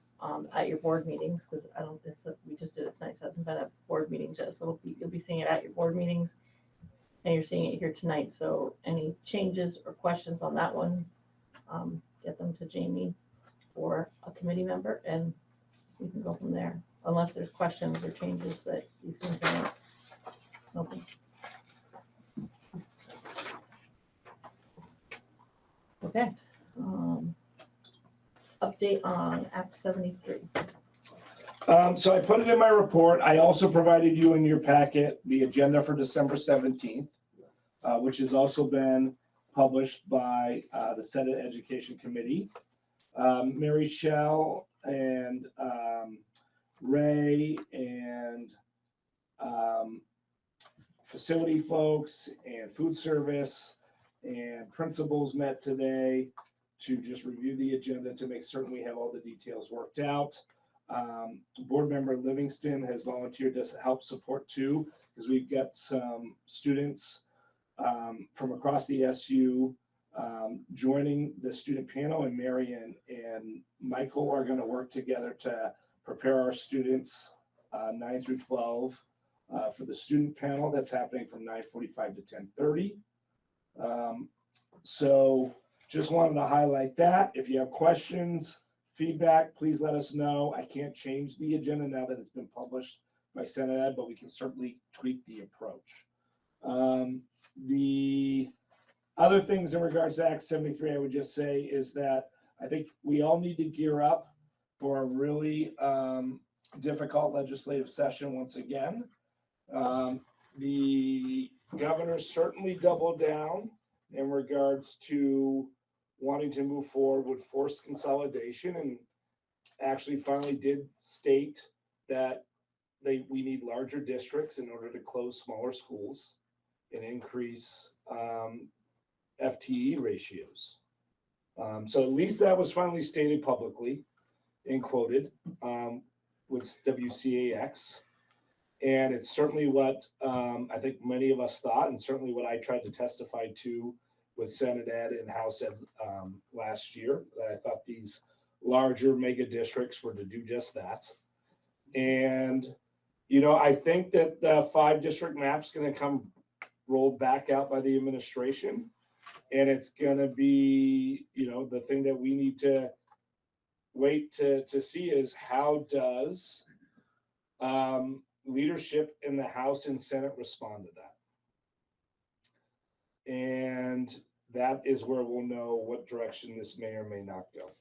at your board meetings, because we just did it tonight, so it hasn't been at board meetings yet. So you'll be seeing it at your board meetings, and you're seeing it here tonight. So any changes or questions on that one, get them to Jamie or a committee member, and we can go from there, unless there's questions or changes that you've seen tonight. Okay. Okay. Update on Act 73. So I put it in my report. I also provided you in your packet the agenda for December 17th, which has also been published by the Senate Education Committee. Mary Shell and Ray and facility folks and food service and principals met today to just review the agenda to make certain we have all the details worked out. Board member Livingston has volunteered to help support too, because we've got some students from across the SU joining the student panel, and Mary and Michael are going to work together to prepare our students 9 through 12 for the student panel that's happening from 9:45 to 10:30. So just wanted to highlight that. If you have questions, feedback, please let us know. I can't change the agenda now that it's been published by Senate Ed, but we can certainly tweak the approach. The other things in regards to Act 73, I would just say is that I think we all need to gear up for a really difficult legislative session once again. The governor certainly doubled down in regards to wanting to move forward with forced consolidation, and actually finally did state that we need larger districts in order to close smaller schools and increase FTE ratios. So at least that was finally stated publicly and quoted with WCAX. And it's certainly what I think many of us thought, and certainly what I tried to testify to with Senate Ed and House Ed last year, that I thought these larger mega districts were to do just that. And, you know, I think that the 5 district map's going to come rolled back out by the administration. And it's going to be, you know, the thing that we need to wait to see is how does leadership in the House and Senate respond to that. And that is where we'll know what direction this may or may not go.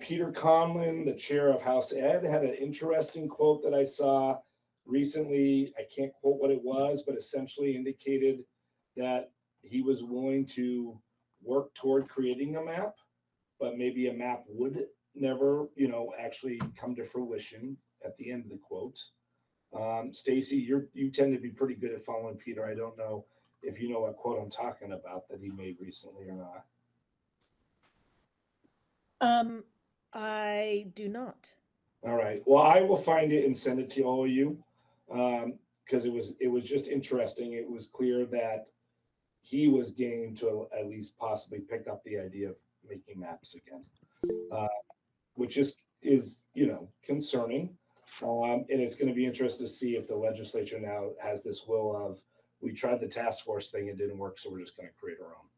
Peter Conlin, the chair of House Ed, had an interesting quote that I saw recently. I can't quote what it was, but essentially indicated that he was willing to work toward creating a map, but maybe a map would never, you know, actually come to fruition at the end of the quote. Stacy, you tend to be pretty good at following Peter. I don't know if you know what quote I'm talking about that he made recently or not. I do not. All right. Well, I will find it and send it to all of you because it was just interesting. It was clear that he was game to at least possibly pick up the idea of making maps again, which is you know, concerning. And it's going to be interesting to see if the legislature now has this will of, we tried the task force thing, it didn't work, so we're just going to create our own.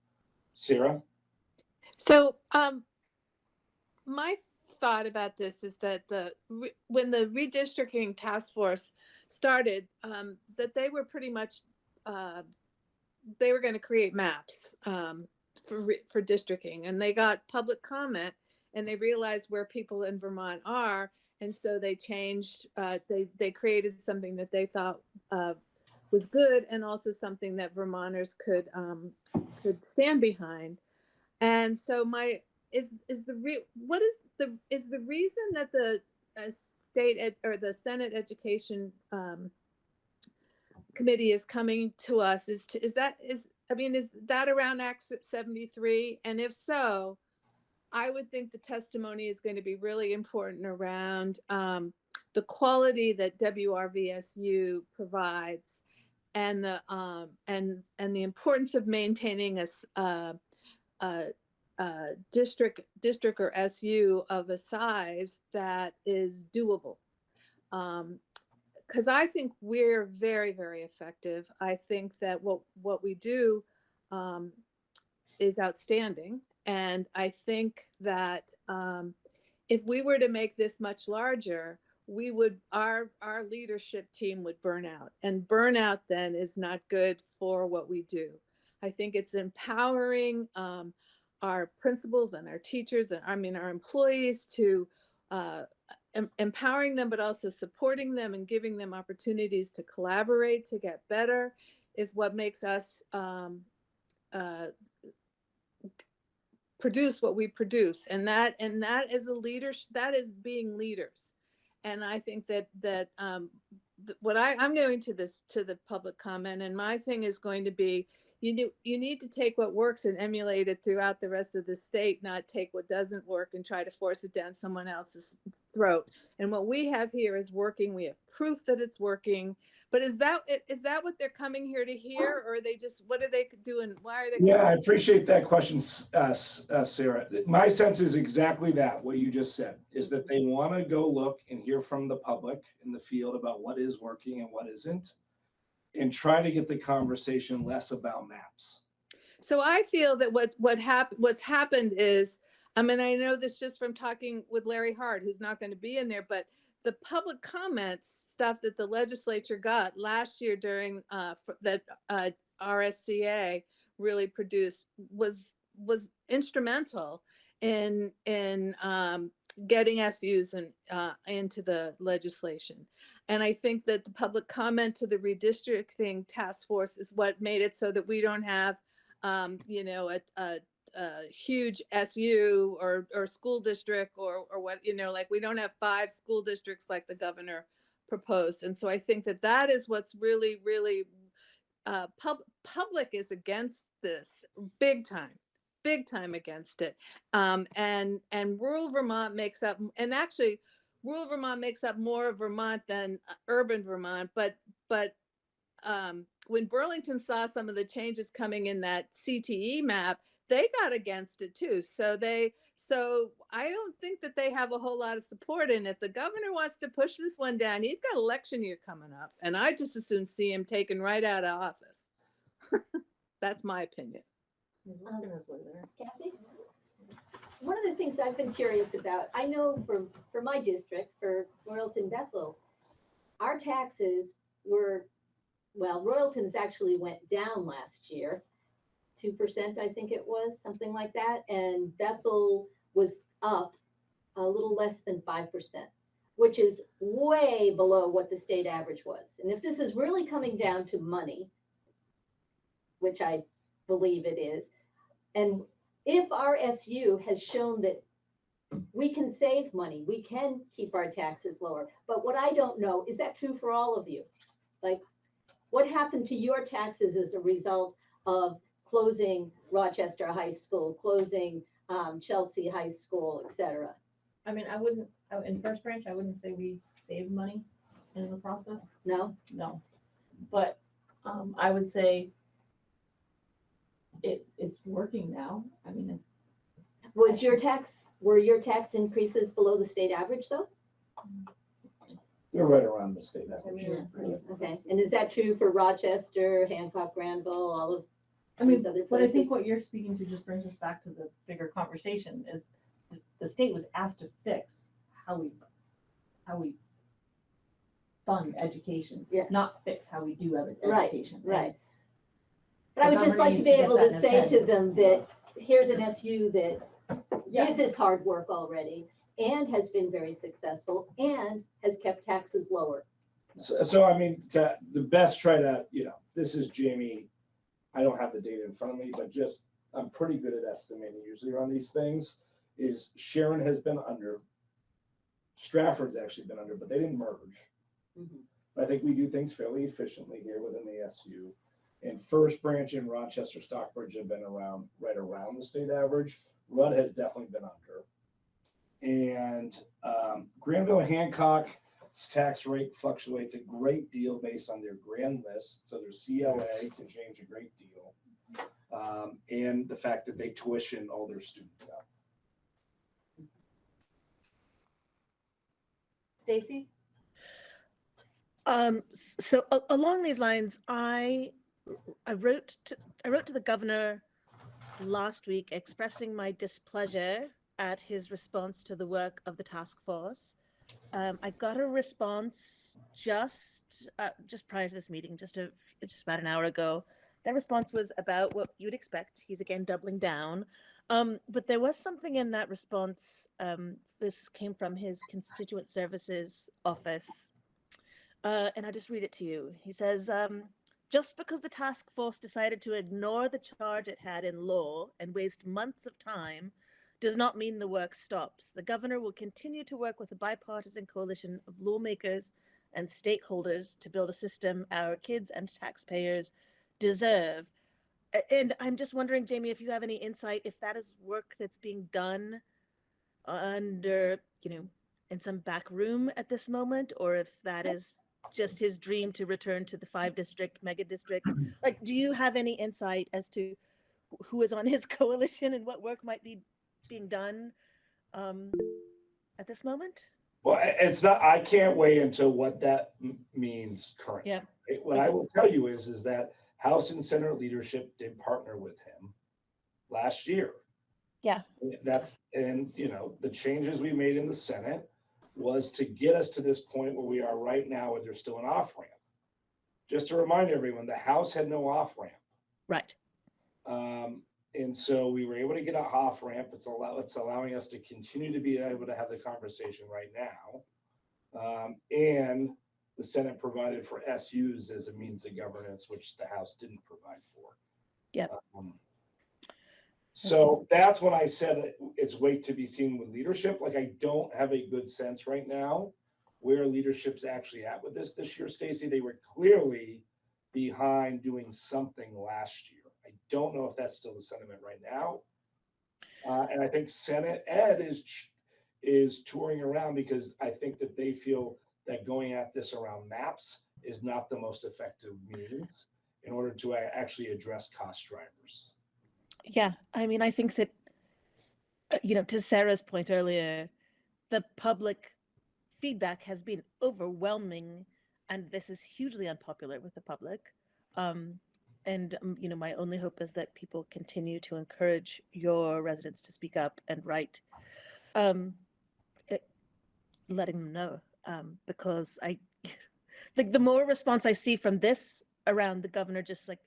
Sarah? So my thought about this is that when the redistricting task force started, that they were pretty much they were going to create maps for districting, and they got public comment, and they realized where people in Vermont are, and so they changed. They created something that they thought was good, and also something that Vermonters could stand behind. And so is the reason that the state or the Senate Education Committee is coming to us is that around Act 73? And if so, I would think the testimony is going to be really important around the quality that WVRSU provides, and the importance of maintaining a district or SU of a size that is doable. Because I think we're very, very effective. I think that what we do is outstanding. And I think that if we were to make this much larger, our leadership team would burn out. And burnout then is not good for what we do. I think it's empowering our principals and our teachers and our employees to empowering them, but also supporting them and giving them opportunities to collaborate to get better is what makes us produce what we produce. And that is that is being leaders. And I think that what I'm going to the public comment, and my thing is going to be, you need to take what works and emulate it throughout the rest of the state, not take what doesn't work and try to force it down someone else's throat. And what we have here is working. We have proof that it's working. But is that what they're coming here to hear, or are they just, what are they doing? Why are they? Yeah, I appreciate that question, Sarah. My sense is exactly that, what you just said, is that they want to go look and hear from the public in the field about what is working and what isn't, and try to get the conversation less about maps. So I feel that what's happened is, I mean, I know this just from talking with Larry Hart, who's not going to be in there, but the public comments stuff that the legislature got last year during that RSCA really produced was instrumental in getting SUs into the legislation. And I think that the public comment to the redistricting task force is what made it so that we don't have, you know, a huge SU or school district or what, you know, like we don't have 5 school districts like the governor proposed. And so I think that that is what's really, really, public is against this big time against it. And rural Vermont makes up, and actually rural Vermont makes up more of Vermont than urban Vermont, but when Burlington saw some of the changes coming in that CTE map, they got against it too. So I don't think that they have a whole lot of support. And if the governor wants to push this one down, he's got election year coming up, and I just as soon see him taken right out of office. That's my opinion. Kathy? One of the things I've been curious about, I know for my district, for Royalton Bethel, our taxes were, well, Royalton's actually went down last year, 2%, I think it was, something like that. And Bethel was up a little less than 5%, which is way below what the state average was. And if this is really coming down to money, which I believe it is, and if our SU has shown that we can save money, we can keep our taxes lower. But what I don't know, is that true for all of you? Like, what happened to your taxes as a result of closing Rochester High School, closing Chelsea High School, et cetera? I mean, in First Branch, I wouldn't say we saved money in the process. No? No. But I would say it's working now. I mean, were your tax increases below the state average though? They're right around the state average. Okay, and is that true for Rochester, Hancock, Granville, all of I mean, these other but I places? think what you're speaking to just brings us back to the bigger conversation is the state was asked to fix how we fund education, not fix how we do education. Right. But I would just like to be able to say to them that here's an SU that did this hard work already and has been very successful and has kept taxes lower. So I mean, the best try to, this is Jamie. I don't have the data in front of me, but just, I'm pretty good at estimating usually around these things. Is Sharon has been under, Stratford's actually been under, but they didn't merge. I think we do things fairly efficiently here within the SU. And First Branch and Rochester Stockbridge have been right around the state average. Rudd has definitely been under. And Granville and Hancock's tax rate fluctuates a great deal based on their grand list. So their CLA can change a great deal. And the fact that they tuition all their students out. Stacy? So along these lines, I wrote to the governor last week expressing my displeasure at his response to the work of the task force. I got a response just prior to this meeting, just about an hour ago. That response was about what you'd expect. He's again doubling down. But there was something in that response. This came from his constituent services office. And I'll just read it to you. He says, just because the task force decided to ignore the charge it had in law and waste months of time does not mean the work stops. The governor will continue to work with a bipartisan coalition of lawmakers and stakeholders to build a system our kids and taxpayers deserve. And I'm just wondering, Jamie, if you have any insight, if that is work that's being done under, in some back room at this moment, or if that is just his dream to return to the 5-district mega district. Like, do you have any insight as to who is on his coalition and what work might be being done at this moment? Well, it's not, I can't weigh into what that means currently. Yeah. What I will tell you is that House and Senate leadership did partner with him last year. Yeah. And the changes we made in the Senate was to get us to this point where we are right now, where there's still an off ramp. Just to remind everyone, the House had no off ramp. Right. And so we were able to get an off ramp. It's allowing us to continue to be able to have the conversation right now. And the Senate provided for SUs as a means of governance, which the House didn't provide for. Yep. So that's when I said it's wait to be seen with leadership. Like, I don't have a good sense right now where leadership's actually at with this year, Stacy. They were clearly behind doing something last year. I don't know if that's still the sentiment right now. And I think Senate Ed is touring around because I think that they feel that going at this around maps is not the most effective means in order to actually address cost drivers. Yeah, I mean, I think that, to Sarah's point earlier, the public feedback has been overwhelming, and this is hugely unpopular with the public. My only hope is that people continue to encourage your residents to speak up and write, letting them know, because the more response I see from this around the governor just like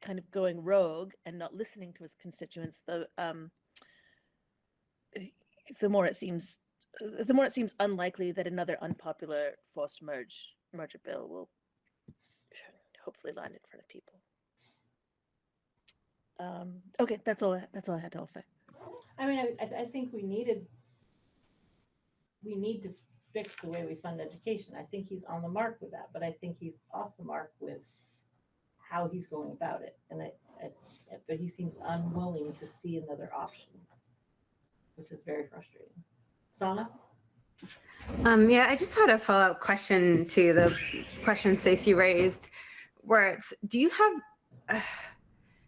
kind of going rogue and not listening to his constituents, the more it seems unlikely that another unpopular forced merger bill will hopefully land in front of people. Okay, that's all I had to offer. I mean, I think we need to fix the way we fund education. I think he's on the mark with that, but I think he's off the mark with how he's going about it. But he seems unwilling to see another option, which is very frustrating. Sana? Yeah, I just had a follow-up question to the question Stacey raised, where it's, do you have,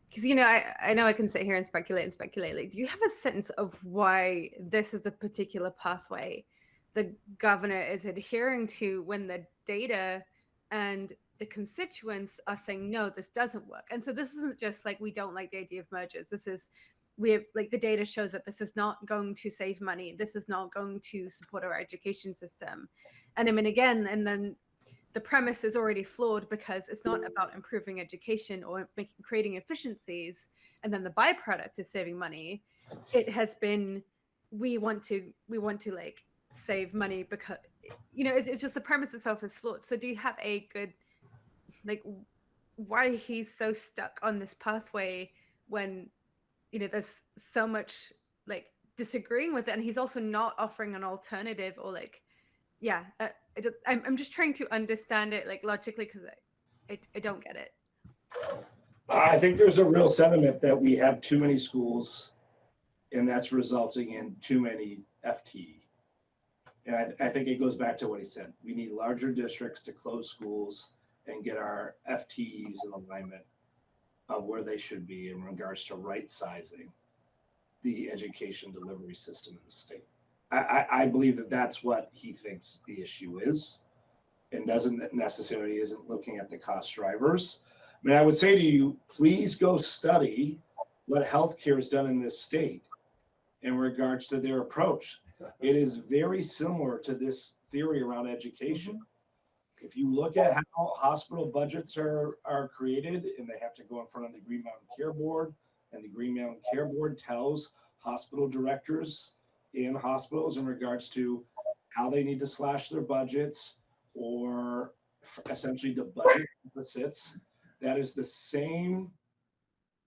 because I know I can sit here and speculate, like, do you have a sense of why this is a particular pathway the governor is adhering to when the data and the constituents are saying, no, this doesn't work? And so this isn't just like, we don't like the idea of mergers. This is, we have, like, the data shows that this is not going to save money. This is not going to support our education system. And I mean, again, and then the premise is already flawed because it's not about improving education or creating efficiencies, and then the byproduct is saving money. It has been, we want to like save money because, it's just the premise itself is flawed. So do you have a good, like, why he's so stuck on this pathway when, there's so much like disagreeing with it, and he's also not offering an alternative or like, yeah, I'm just trying to understand it like logically, because I don't get it. I think there's a real sentiment that we have too many schools, and that's resulting in too many FTE. And I think it goes back to what he said. We need larger districts to close schools and get our FTEs in alignment of where they should be in regards to right sizing the education delivery system in the state. I believe that that's what he thinks the issue is, and isn't looking at the cost drivers. I mean, I would say to you, please go study what healthcare has done in this state in regards to their approach. It is very similar to this theory around education. If you look at how hospital budgets are created, and they have to go in front of the Green Mountain Care Board, and the Green Mountain Care Board tells hospital directors in hospitals in regards to how they need to slash their budgets, or essentially the budget deficits. That is the same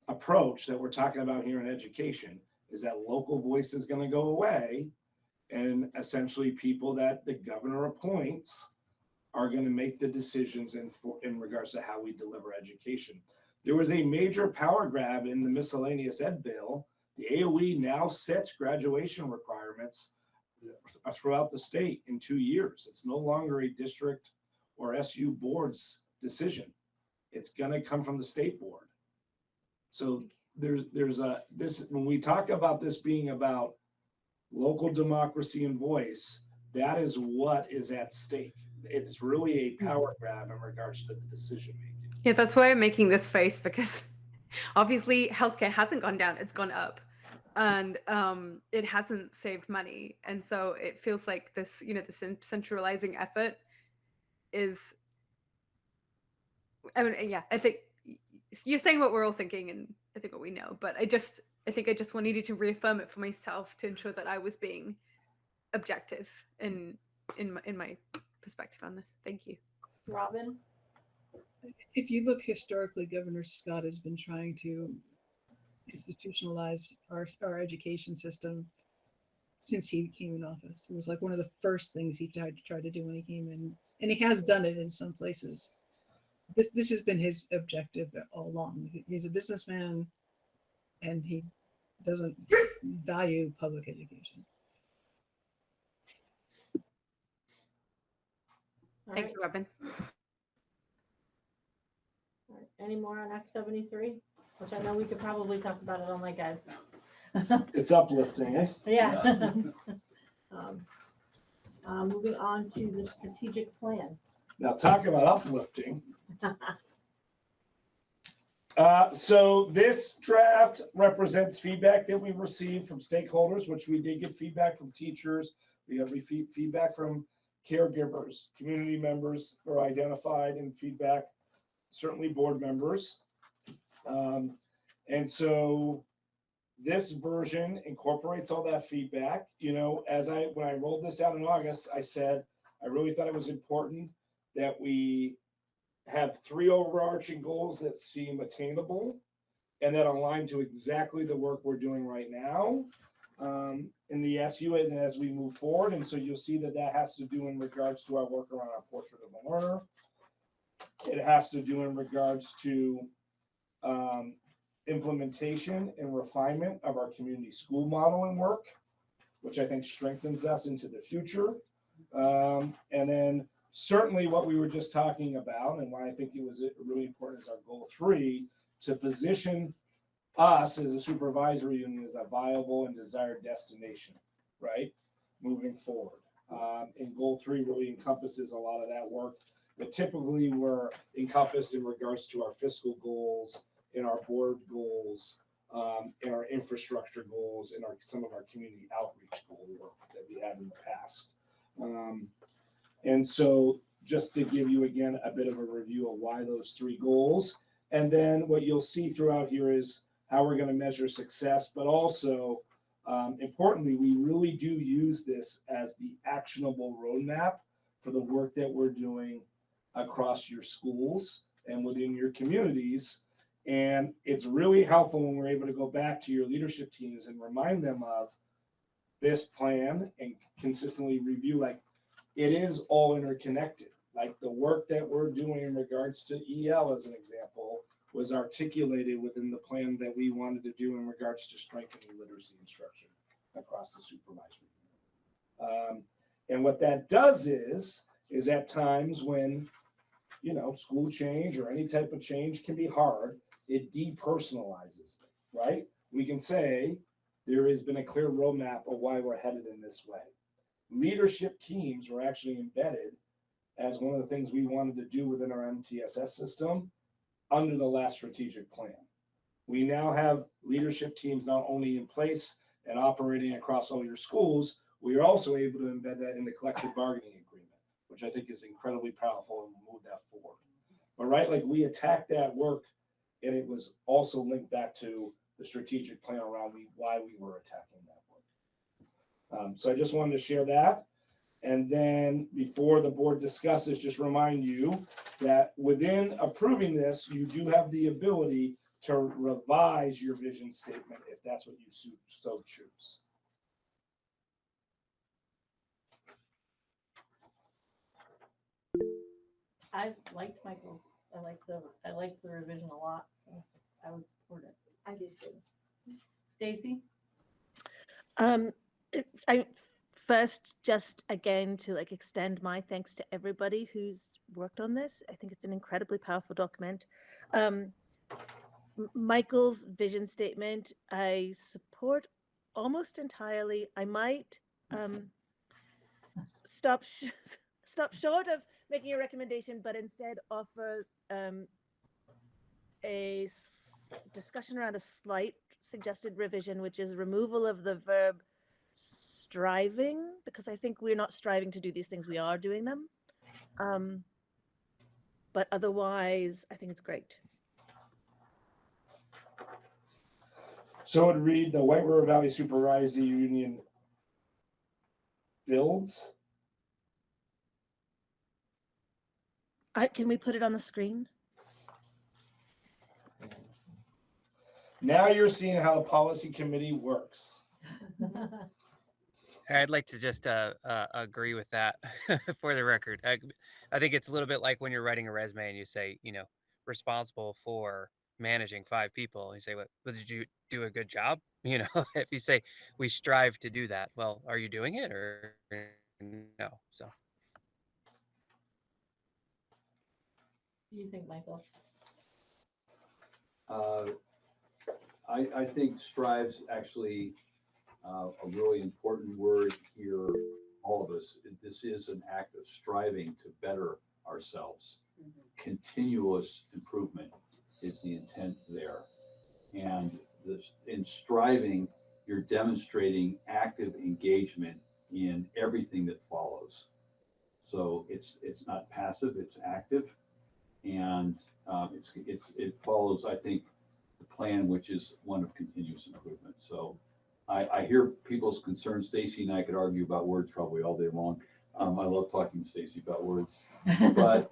approach that we're talking about here in education, is that local voice is going to go away, and essentially people that the governor appoints are going to make the decisions in regards to how we deliver education. There was a major power grab in the miscellaneous ed bill. The AOE now sets graduation requirements throughout the state in 2 years. It's no longer a district or SU board's decision. It's going to come from the state board. So there's this, when we talk about this being about local democracy and voice, that is what is at stake. It's really a power grab in regards to the decision making. Yeah, that's why I'm making this face, because Obviously, healthcare hasn't gone down; it's gone up, and it hasn't saved money. And so it feels like this, this centralizing effort is. I mean, yeah, I think you're saying what we're all thinking, and I think what we know. But I think I just needed to reaffirm it for myself to ensure that I was being objective in my perspective on this. Thank you. Robin? If you look historically, Governor Scott has been trying to institutionalize our education system since he came in office. It was like one of the first things he tried to do when he came in, and he has done it in some places. This has been his objective all along. He's a businessman, and he doesn't value public education. Thank you, Robin. All right. Any more on Act 73? Which I know we could probably talk about it all night, guys. It's uplifting, eh? Yeah. Moving on to the strategic plan. Now, talk about uplifting. So this draft represents feedback that we received from stakeholders, which we did get feedback from teachers. We got feedback from caregivers, community members were identified, and feedback, certainly board members. And so this version incorporates all that feedback. When I rolled this out in August, I said I really thought it was important that we have 3 overarching goals that seem attainable and that align to exactly the work we're doing right now in the SU and as we move forward. And so you'll see that has to do in regards to our work around our portrait of a learner. It has to do in regards to implementation and refinement of our community school model and work, which I think strengthens us into the future. And then certainly what we were just talking about, and why I think it was really important, is our goal 3, to position us as a supervisory union as a viable and desired destination, right, moving forward. And goal 3 really encompasses a lot of that work that typically were encompassed in regards to our fiscal goals, in our board goals, in our infrastructure goals, in some of our community outreach goal work that we had in the past. And so just to give you again a bit of a review of why those 3 goals, and then what you'll see throughout here is how we're going to measure success, but also importantly, we really do use this as the actionable roadmap for the work that we're doing across your schools and within your communities. And it's really helpful when we're able to go back to your leadership teams and remind them of this plan and consistently review, like, it is all interconnected. Like the work that we're doing in regards to EL, as an example, was articulated within the plan that we wanted to do in regards to strengthening literacy instruction across the supervisory. And what that does is at times when, school change or any type of change can be hard, it depersonalizes it, right? We can say there has been a clear roadmap of why we're headed in this way. Leadership teams were actually embedded as one of the things we wanted to do within our MTSS system under the last strategic plan. We now have leadership teams not only in place and operating across all your schools, we are also able to embed that in the collective bargaining agreement, which I think is incredibly powerful, and we'll move that forward. But right, like we attacked that work, and it was also linked back to the strategic plan around why we were attacking that work. So I just wanted to share that. And then before the board discusses, just remind you that within approving this, you do have the ability to revise your vision statement if that's what you so choose. I liked Michael's. I liked the revision a lot, so I would support it. I do too. Stacy? I first, just again to extend my thanks to everybody who's worked on this. I think it's an incredibly powerful document. Michael's vision statement, I support almost entirely. I might stop short of making a recommendation, but instead offer a discussion around a slight suggested revision, which is removal of the verb striving, because I think we're not striving to do these things, we are doing them. But otherwise, I think it's great. So it would read, the White River Valley Supervisory Union builds. Can we put it on the screen? Now you're seeing how the policy committee works. I'd like to just agree with that for the record. I think it's a little bit like when you're writing a resume and you say, responsible for managing 5 people. You say, what did you do a good job? If you say we strive to do that, well, are you doing it or no? So. What do you think, Michael? I think strives actually a really important word here, all of us. This is an act of striving to better ourselves. Continuous improvement is the intent there. And in striving, you're demonstrating active engagement in everything that follows. So it's not passive, it's active. And it follows, I think, the plan, which is one of continuous improvement. So I hear people's concerns. Stacy and I could argue about words probably all day long. I love talking to Stacy about words, but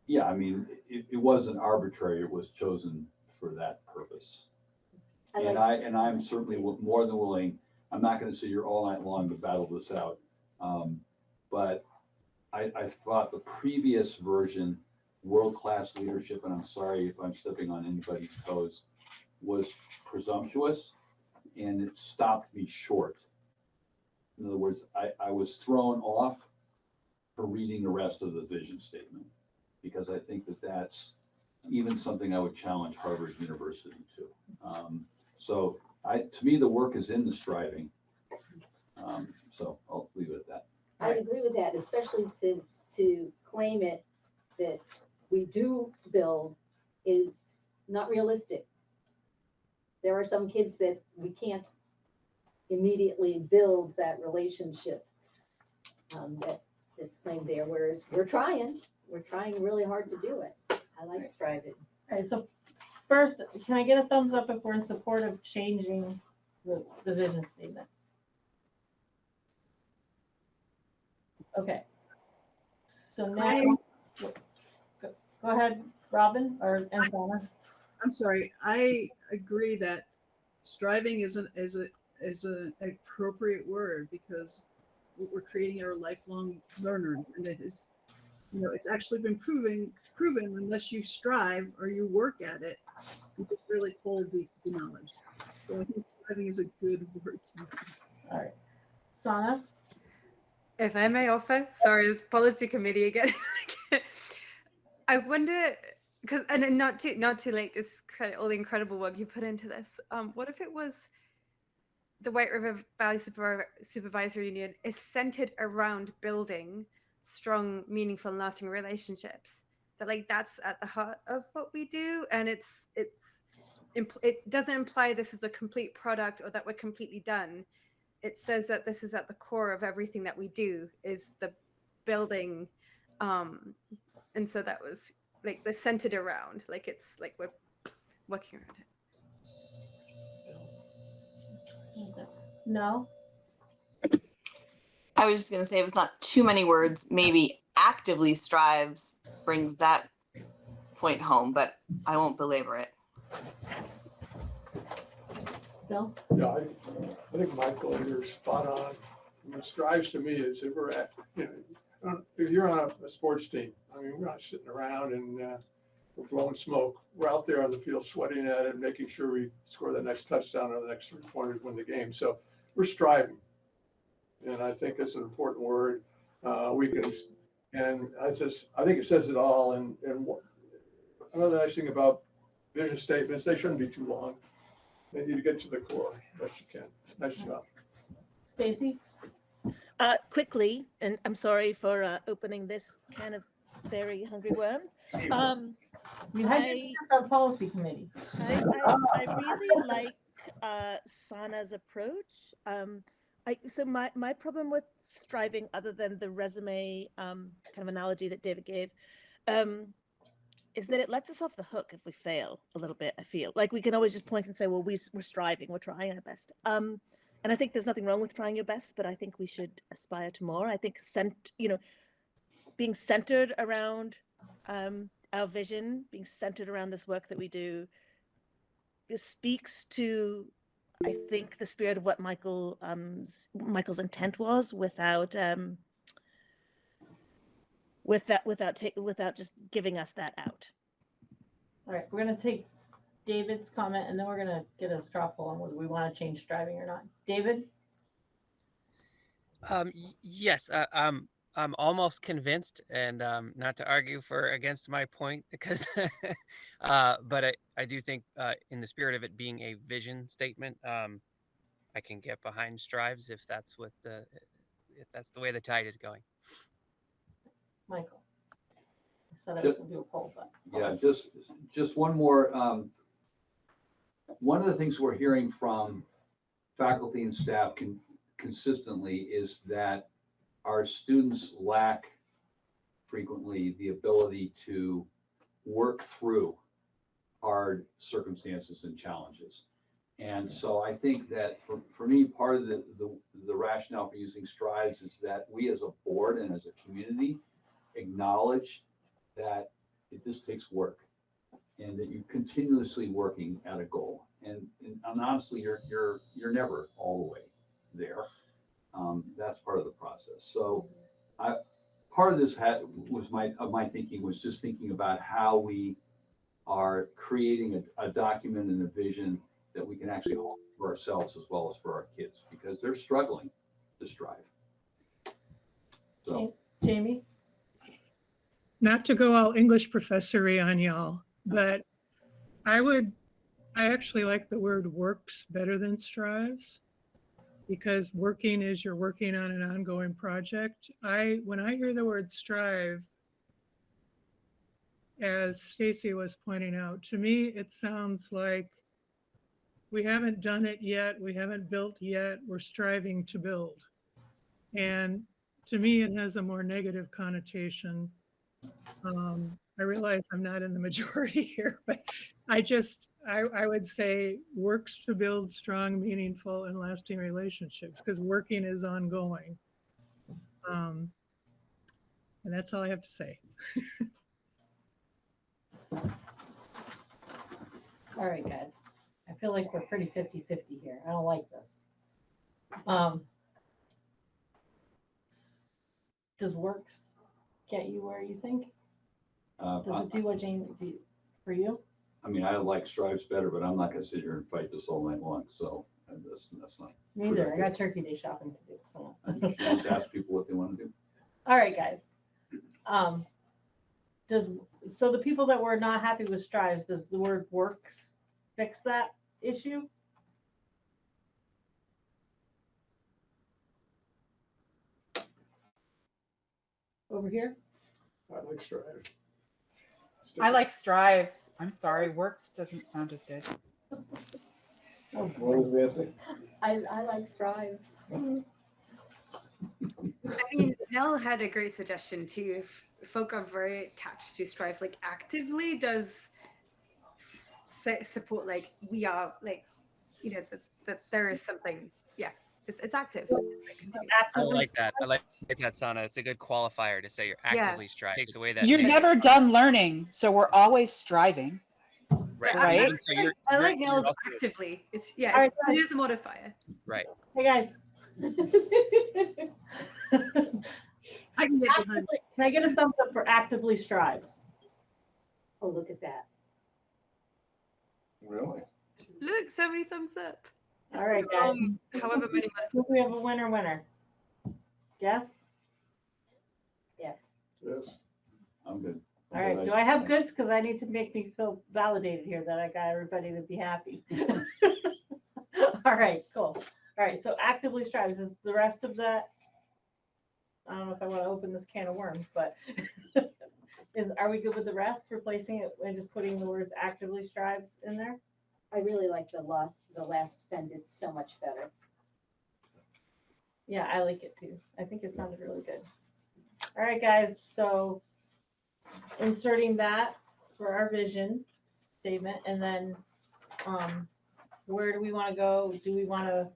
yeah, I mean, it wasn't arbitrary. It was chosen for that purpose. And I'm certainly more than willing. I'm not going to sit here all night long to battle this out, but I thought the previous version, world-class leadership, and I'm sorry if I'm stepping on anybody's toes, was presumptuous, and it stopped me short. In other words, I was thrown off for reading the rest of the vision statement, because I think that that's even something I would challenge Harvard University to. So to me, the work is in the striving. So I'll leave it at that. I agree with that, especially since to claim it that we do build is not realistic. There are some kids that we can't immediately build that relationship that's claimed there, whereas we're trying really hard to do it. I like striving. All right, so first, can I get a thumbs up if we're in support of changing the vision statement? Okay. So now, go ahead, Robin or Anna. I'm sorry. I agree that striving is an appropriate word, because we're creating our lifelong learners, and it is, it's actually been proven unless you strive or you work at it, you can really hold the knowledge. So I think striving is a good word to use. All right, Sana. If I may offer, sorry, it's policy committee again. I wonder, because and not too late. Discredit all the incredible work you put into this. What if it was the White River Valley Supervisory Union is centered around building strong, meaningful, lasting relationships? That's at the heart of what we do, and it doesn't imply this is a complete product or that we're completely done. It says that this is at the core of everything that we do, is the building, and so that was the centered around, it's like we're working around it. No. I was just going to say, if it's not too many words, maybe actively strives brings that point home, but I won't belabor it. Bill? Yeah, I think Michael, you're spot on. I mean, strives to me is if we're at, if you're on a sports team, I mean, we're not sitting around and we're blowing smoke. We're out there on the field sweating at it and making sure we score the next touchdown or the next 3 pointers, win the game. So we're striving. And I think it's an important word. I think it says it all. And another nice thing about vision statements, they shouldn't be too long. They need to get to the core best you can. Nice job. Stacy? Quickly, and I'm sorry for opening this can of very hungry worms. You had I the policy committee. I really like Sana's approach. So my problem with striving, other than the resume kind of analogy that David gave, is that it lets us off the hook if we fail a little bit. I feel like we can always just point and say, well, we're striving, we're trying our best. And I think there's nothing wrong with trying your best, but I think we should aspire to more. I think being centered around our vision, being centered around this work that we do, this speaks to, I think, the spirit of what Michael's intent was, without just giving us that out. All right, we're gonna take David's comment and then we're gonna get a straw poll on whether we want to change striving or not. David? Yes, I'm almost convinced, and not to argue against my point, because, but I do think, in the spirit of it being a vision statement, I can get behind strives if that's the way the tide is going. Michael? I said I was gonna do a poll, but. Yeah, just one more. One of the things we're hearing from faculty and staff consistently is that our students lack frequently the ability to work through hard circumstances and challenges. And so I think that for me, part of the rationale for using strives is that we as a board and as a community acknowledge that this takes work and that you're continuously working at a goal. And honestly, you're never all the way there. That's part of the process. So part of this was my thinking was just thinking about how we are creating a document and a vision that we can actually hold for ourselves as well as for our kids, because they're struggling to strive. So, Jamie? Not to go all English professory on y'all, but I actually like the word works better than strives, because working is you're working on an ongoing project. When I hear the word strive, as Stacy was pointing out, to me, it sounds like we haven't done it yet, we haven't built yet, we're striving to build. And to me, it has a more negative connotation. I realize I'm not in the majority here, but I would say works to build strong, meaningful, and lasting relationships, because working is ongoing. And that's all I have to say. All right, guys. I feel like we're pretty 50-50 here. I don't like this. Does works get you where you think? Does it do what Jane did for you? I mean, I like strives better, but I'm not gonna sit here and fight this all night long, so that's not. Me either. I got Turkey Day shopping to do, so. Just ask people what they want to do. All right, guys. So the people that were not happy with strives, does the word works fix that issue? Over here? I like strive. I like strives. I'm sorry, works doesn't sound as good. What was Nancy? I like strives. I mean, Nell had a great suggestion too. If folk are very attached to strive, like actively does support, like we are, like, you know, that there is something. Yeah, it's active. I like that. I like that, Sana. It's a good qualifier to say you're actively striving. Takes away that. You're never done learning, so we're always striving. Right. Right? So I like Nell's actively. It's All right, it is a modifier. Right. Hey, guys. I can get behind. Can I get a thumbs up for actively strives? Oh, look at that. Really? Look, so many thumbs up. All right, guys. However many months. We have a winner. Yes? Yes. Yes. I'm good. All right. Do I have goods? Because I need to make me feel validated here that I got everybody to be happy. All right, cool. All right, so actively strives is the rest of that. I don't know if I want to open this can of worms, but Are we good with the rest, replacing it and just putting the words actively strives in there? I really like the last sentence so much better. Yeah, I like it too. I think it sounded really good. All right, guys, so inserting that for our vision statement, and then where do we want to go? Do we want to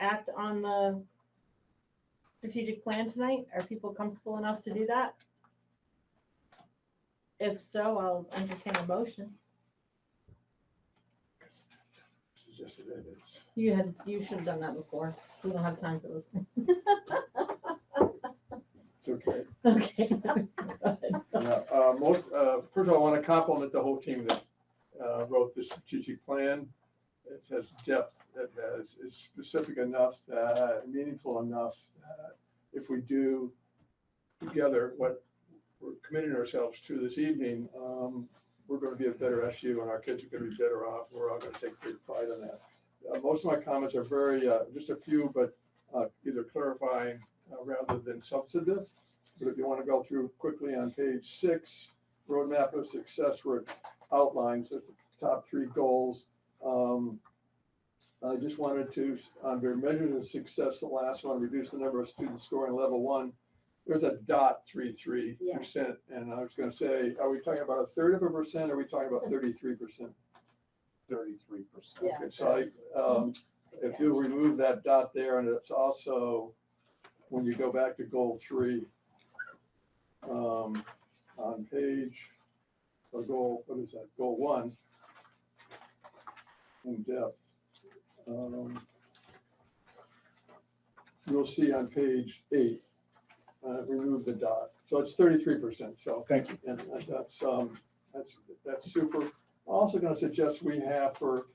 act on the strategic plan tonight? Are people comfortable enough to do that? If so, I'll entertain a motion. Suggested edits. You should have done that before. We don't have time for this. It's okay. Okay. Go ahead. First of all, I want to compliment the whole team that wrote the strategic plan. It has depth, is specific enough, meaningful enough that if we do together what we're committing ourselves to this evening, we're going to be a better SU and our kids are going to be better off. We're all going to take great pride in that. Most of my comments are very, just a few, but either clarifying rather than substantive. But if you want to go through quickly on page 6, roadmap of success, where it outlines the top 3 goals. I just wanted to, under measures of success, the last one, reduce the number of students scoring level 1. There's a .33%, and I was going to say, are we talking about 1/3%? Or are we talking about 33%? 33%. Yeah. Okay, so if you remove that dot there, and it's also when you go back to goal 3 on page, or goal, what is that? Goal 1 in depth. You'll see on page 8. Remove the dot, so it's 33%. So thank you, and that's super. I'm also going to suggest we have for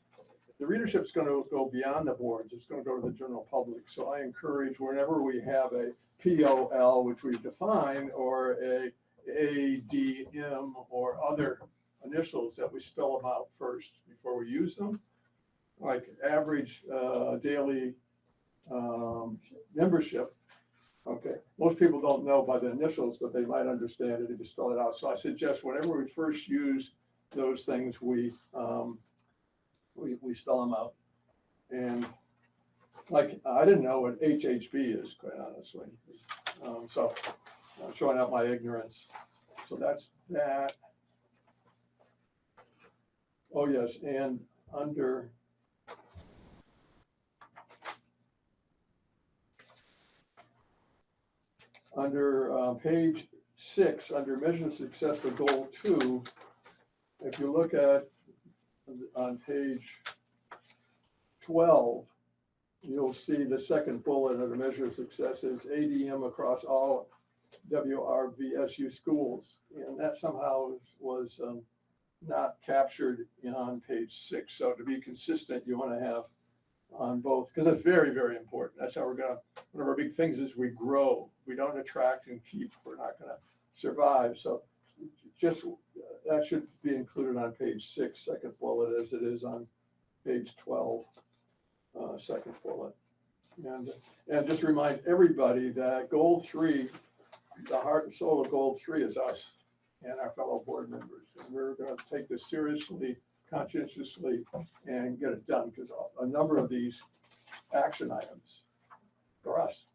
the readership's going to go beyond the boards. It's going to go to the general public. So I encourage whenever we have a POL, which we define, or a ADM or other initials, that we spell them out first before we use them. Like average daily membership. Okay, most people don't know by the initials, but they might understand it if you spell it out. So I suggest whenever we first use those things, we spell them out. And like, I didn't know what HHB is, quite honestly. So I'm showing out my ignorance. So that's that. Oh yes, and under page 6, under measure of success for goal 2, if you look at on page 12, you'll see the second bullet of the measure of success is ADM across all WVRSU schools. And that somehow was not captured on page 6. So to be consistent, you want to have on both, because it's very, very important. That's how we're going to, one of our big things is we grow. We don't attract and keep. We're not going to survive. So just that should be included on page 6, second bullet, as it is on page 12, second bullet. And just remind everybody that goal 3, the heart and soul of goal 3 is us and our fellow board members. And we're going to take this seriously, conscientiously, and get it done, because a number of these action items are us.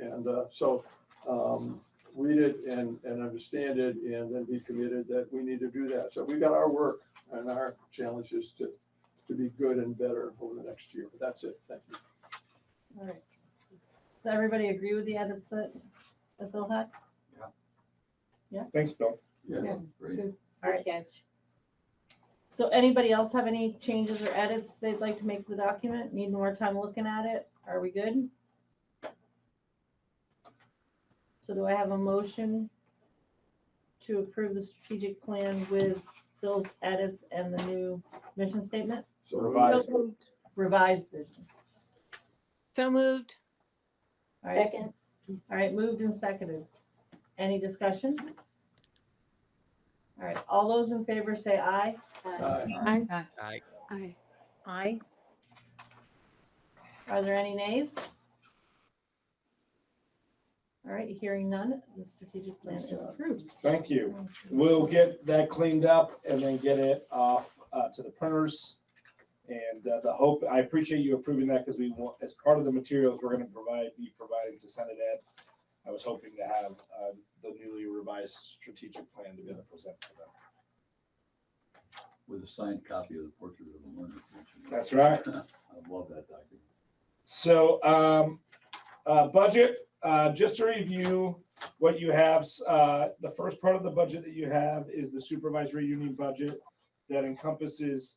And so read it and understand it, and then be committed that we need to do that. So we've got our work and our challenges to be good and better over the next year. But that's it. Thank you. All right. So everybody agree with the edits that Bill had? Yeah. Yeah. Thanks, Bill. Yeah, great. Good. All right. Catch. So anybody else have any changes or edits they'd like to make to the document? Need more time looking at it? Are we good? So do I have a motion to approve the strategic plan with Bill's edits and the new mission statement? So Revised. So moved. Revised vision. So moved. All right. Second. All right, moved and seconded. Any discussion? All right, all those in favor say aye. Aye. Aye. Aye. Aye. Are there any nays? All right, hearing none, the strategic plan is approved. Thank you. We'll get that cleaned up and then get it off to the printers. And the hope, I appreciate you approving that because we want, as part of the materials we're going to be providing to Senate Ed, I was hoping to have the newly revised strategic plan to be able to present to them. With a signed copy of the portrait of the learner. That's right. I love that document. So budget, just to review what you have, the first part of the budget that you have is the supervisory union budget that encompasses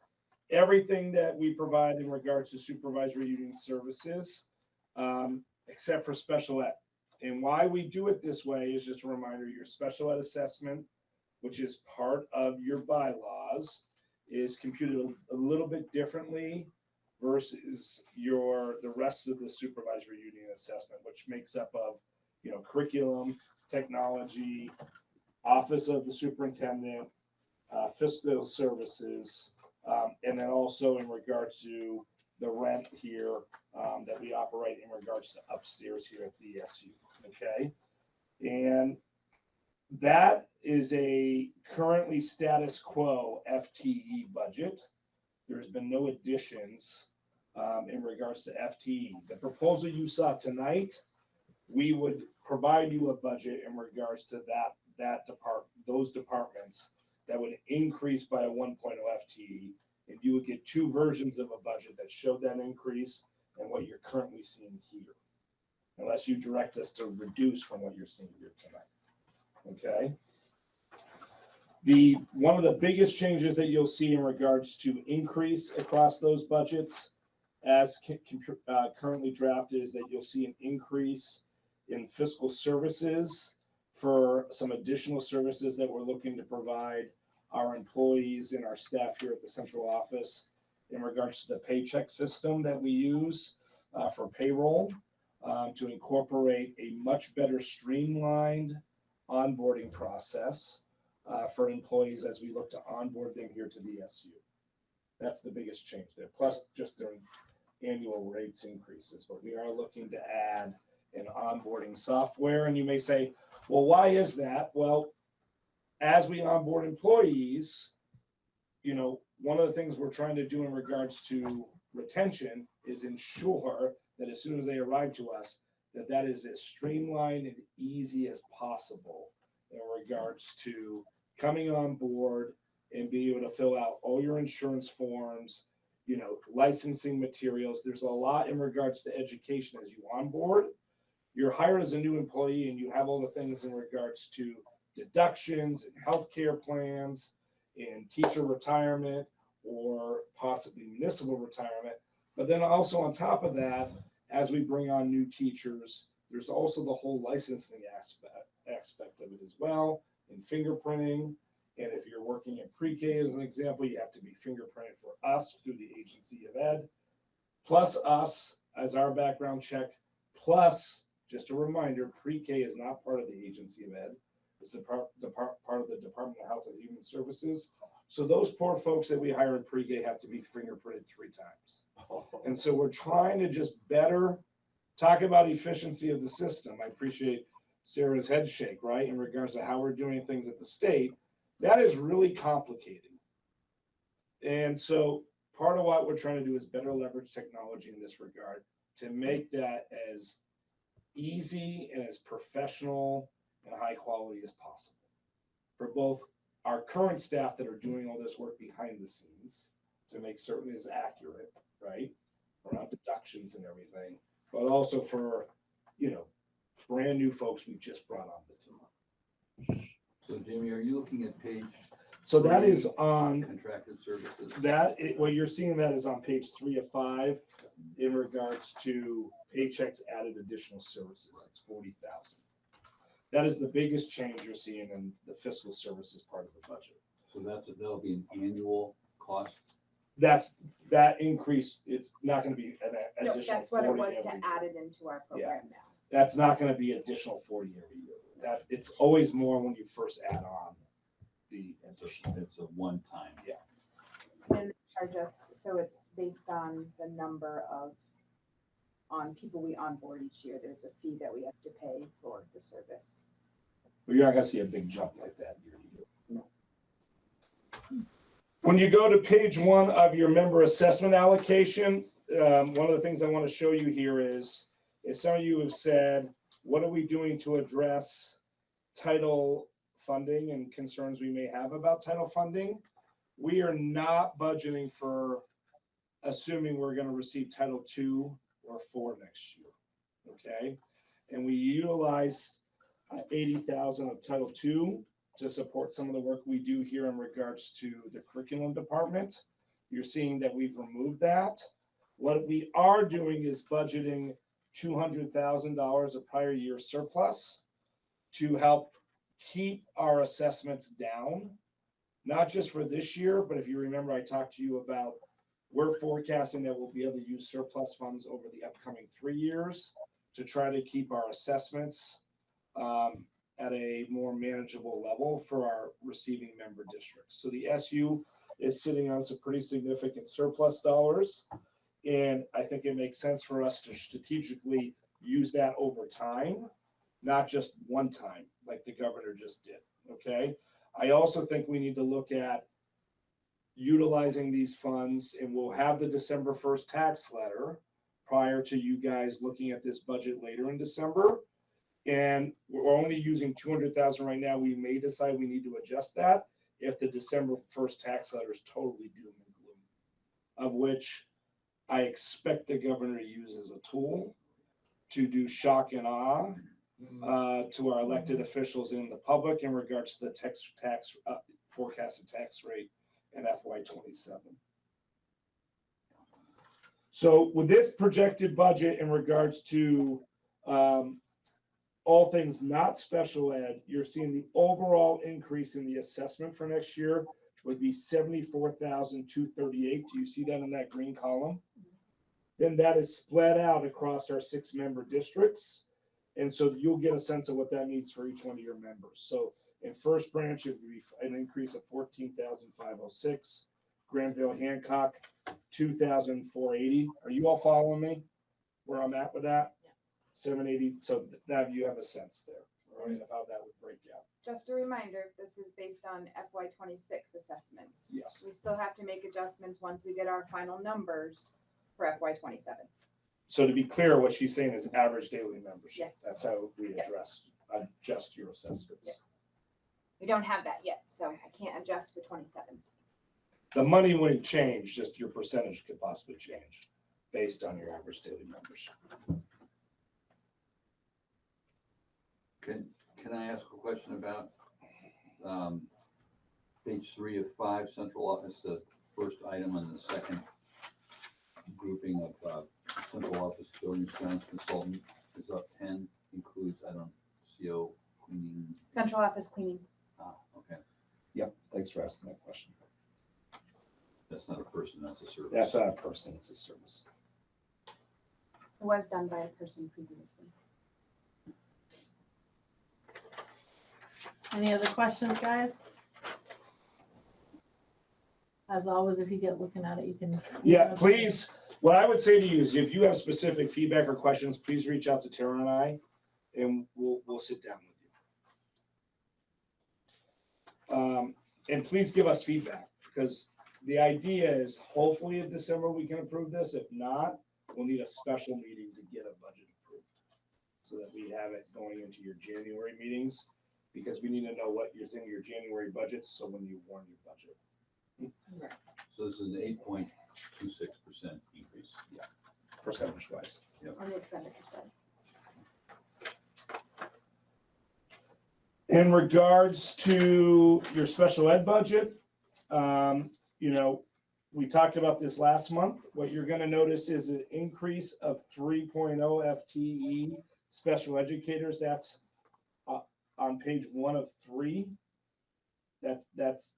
everything that we provide in regards to supervisory union services, except for special ed. And why we do it this way is just a reminder, your special ed assessment, which is part of your bylaws, is computed a little bit differently versus the rest of the supervisory union assessment, which makes up of, curriculum, technology, office of the superintendent, fiscal services, and then also in regards to the rent here that we operate in regards to upstairs here at the SU, okay? And that is a currently status quo FTE budget. There's been no additions in regards to FTE. The proposal you saw tonight, we would provide you a budget in regards to those departments that would increase by a 1.0 FTE, and you would get two versions of a budget that showed that increase and what you're currently seeing here, unless you direct us to reduce from what you're seeing here tonight. Okay. One of the biggest changes that you'll see in regards to increase across those budgets as currently drafted is that you'll see an increase in fiscal services for some additional services that we're looking to provide our employees and our staff here at the central office in regards to the paycheck system that we use for payroll, to incorporate a much better streamlined onboarding process for employees as we look to onboard them here to the SU. That's the biggest change there. Plus just their annual rates increases, but we are looking to add an onboarding software. And you may say, well, why is that? Well, as we onboard employees, one of the things we're trying to do in regards to retention is ensure that as soon as they arrive to us, that is as streamlined and easy as possible in regards to coming on board and being able to fill out all your insurance forms, licensing materials. There's a lot in regards to education as you onboard. You're hired as a new employee and you have all the things in regards to deductions and healthcare plans and teacher retirement or possibly municipal retirement. But then also on top of that, as we bring on new teachers, there's also the whole licensing aspect of it as well, and fingerprinting. And if you're working in pre-K as an example, you have to be fingerprinted for us through the Agency of Ed, plus us as our background check, plus just a reminder, pre-K is not part of the Agency of Ed. It's a part of the Department of Health and Human Services. So those poor folks that we hire in pre-K have to be fingerprinted 3 times. And so we're trying to just better talk about efficiency of the system. I appreciate Sarah's head shake, right, in regards to how we're doing things at the state. That is really complicated. And so part of what we're trying to do is better leverage technology in this regard to make that as easy and as professional and high quality as possible for both our current staff that are doing all this work behind the scenes to make certain it's accurate, right, around deductions and everything, but also for, brand new folks we just brought on the team. So Jamie, are you looking at page? So that is on contracted services. What you're seeing that is on page 3 of 5 in regards to paychecks added additional services. It's 40,000. That is the biggest change you're seeing in the fiscal services part of the budget. So that'll be an annual cost. That increase. It's not going to be an No, additional. that's what it 40 was to every add it into our program now. That's not going to be additional 40 every year. That it's always more when you first add on the additional. It's a one-time. Yeah. And they charge us, so it's based on the number of on people we onboard each year. There's a fee that we have to pay for the service. Well, you're not gonna see a big jump like that year to year. When you go to page 1 of your member assessment allocation, one of the things I want to show you here is some of you have said, what are we doing to address title funding and concerns we may have about title funding? We are not budgeting for assuming we're going to receive Title II or IV next year, okay? And we utilized 80,000 of Title II to support some of the work we do here in regards to the curriculum department. You're seeing that we've removed that. What we are doing is budgeting $200,000 of prior year surplus to help keep our assessments down, not just for this year, but if you remember, I talked to you about we're forecasting that we'll be able to use surplus funds over the upcoming 3 years to try to keep our assessments at a more manageable level for our receiving member districts. So the SU is sitting on some pretty significant surplus dollars. And I think it makes sense for us to strategically use that over time, not just one time like the governor just did, okay? I also think we need to look at utilizing these funds, and we'll have the December 1st tax letter prior to you guys looking at this budget later in December. And we're only using 200,000 right now. We may decide we need to adjust that if the December 1st tax letter is totally doom and gloom, of which I expect the governor to use as a tool to do shock and awe to our elected officials in the public in regards to the tax forecasted tax rate in FY27. So with this projected budget in regards to all things not special ed, you're seeing the overall increase in the assessment for next year would be 74,238. Do you see that in that green column? Then that is split out across our 6 member districts. And so you'll get a sense of what that means for each one of your members. So in First Branch, it would be an increase of 14,506. Granville Hancock, 2,480. Are you all following me where I'm at with that? Yeah. 780. So that you have a sense there, right, of how that would break out. Just a reminder, this is based on FY26 assessments. Yes. We still have to make adjustments once we get our final numbers for FY27. So to be clear, what she's saying is average daily membership. Yes. That's how we Yes. adjust your assessments. Yeah. We don't have that yet, so I can't adjust for 27. The money wouldn't change, just your percentage could possibly change based on your average daily membership. Can I ask a question about page 3 of 5, central office, the first item on the second grouping of central office building expense consultant is up 10, includes, CO cleaning. Central office cleaning. Okay. Yep, thanks for asking that question. That's not a person, that's a service. That's not a person, it's a service. It was done by a person previously. Any other questions, guys? As always, if you get looking at it, you can. Yeah, please. What I would say to you is if you have specific feedback or questions, please reach out to Tara and I, and we'll sit down with you. And please give us feedback, because the idea is hopefully in December we can approve this. If not, we'll need a special meeting to get a budget approved so that we have it going into your January meetings, because we need to know what is in your January budgets. So when you warn your budget. Right. So this is an 8.26% increase. Yeah, percentage wise. Yep. On the expenditure side. In regards to your special ed budget, we talked about this last month. What you're going to notice is an increase of 3.0 FTE special educators. That's on page 1 of 3. That's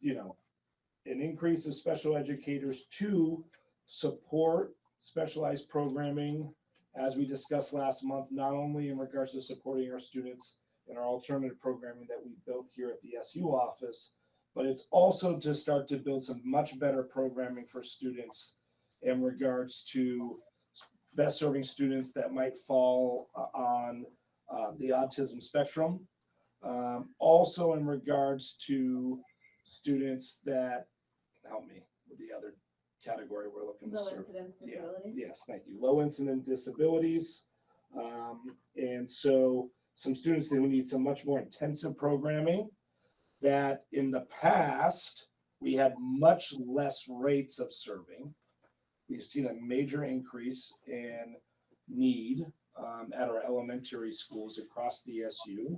an increase of special educators to support specialized programming, as we discussed last month, not only in regards to supporting our students in our alternative programming that we built here at the SU office, but it's also to start to build some much better programming for students in regards to best serving students that might fall on the autism spectrum. Also in regards to students that, help me with the other category we're looking to Low serve. incidence Yeah, disabilities. yes, thank you. Low incident disabilities. And so some students that need some much more intensive programming that in the past, we had much less rates of serving. We've seen a major increase in need at our elementary schools across the SU.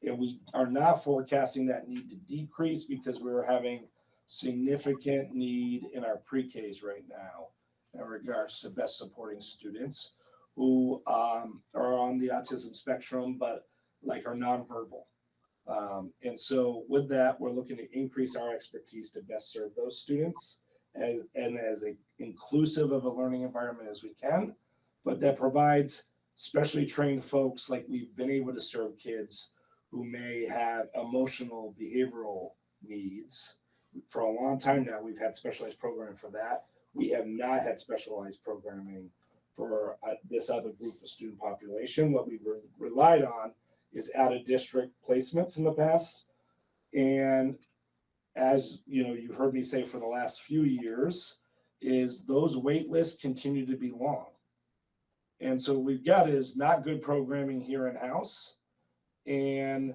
And we are not forecasting that need to decrease because we're having significant need in our pre-Ks right now in regards to best supporting students who are on the autism spectrum, but like are nonverbal. And so with that, we're looking to increase our expertise to best serve those students as inclusive of a learning environment as we can, but that provides specially trained folks like we've been able to serve kids who may have emotional behavioral needs. For a long time now, we've had specialized programming for that. We have not had specialized programming for this other group of student population. What we've relied on is out of district placements in the past. And as you know, you've heard me say for the last few years, is those wait lists continue to be long. And so what we've got is not good programming here in-house, and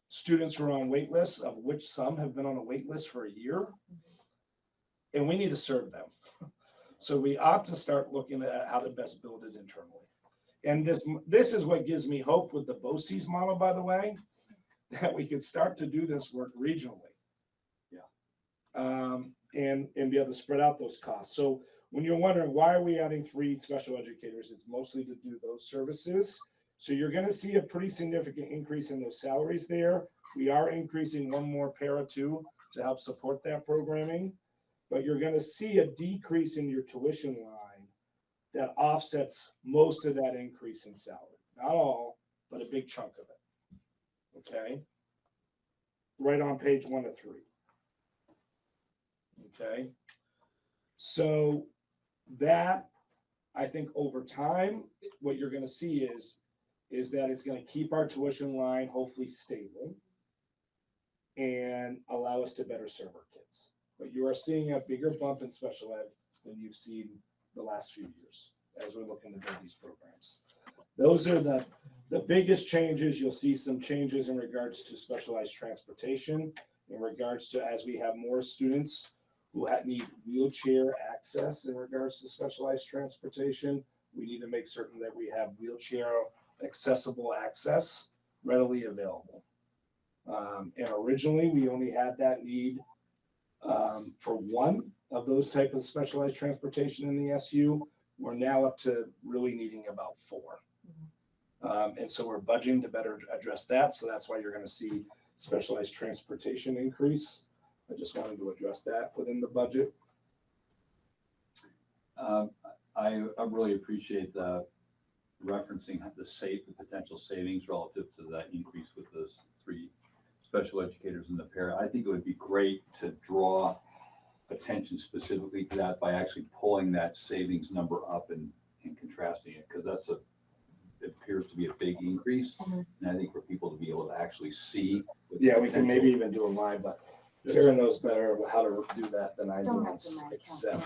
students who are on wait lists, of which some have been on a wait list for a year, and we need to serve them. So we ought to start looking at how to best build it internally. And this is what gives me hope with the BOCES model, by the way, that we could start to do this work regionally. Yeah. And be able to spread out those costs. So when you're wondering why are we adding 3 special educators, it's mostly to do those services. So you're going to see a pretty significant increase in those salaries there. We are increasing 1 more para too to help support that programming, but you're going to see a decrease in your tuition line that offsets most of that increase in salary. Not all, but a big chunk of it. Okay. Right on page 1 of 3. Okay. So that, I think over time, what you're going to see is that it's going to keep our tuition line hopefully stable and allow us to better serve our kids. But you are seeing a bigger bump in special ed than you've seen the last few years as we're looking to build these programs. Those are the biggest changes. You'll see some changes in regards to specialized transportation, in regards to as we have more students who need wheelchair access in regards to specialized transportation. We need to make certain that we have wheelchair accessible access readily available. And originally we only had that need for 1 of those type of specialized transportation in the SU. We're now up to really needing about 4. And so we're budgeting to better address that. So that's why you're going to see specialized transportation increase. I just wanted to address that within the budget. I really appreciate the referencing the potential savings relative to that increase with those 3 special educators in the pair. I think it would be great to draw attention specifically to that by actually pulling that savings number up and contrasting it, because it appears to be a big increase. And I think for people to be able to actually see. Yeah, we can maybe even do a live, but Karen knows better how to do that than I do. Except,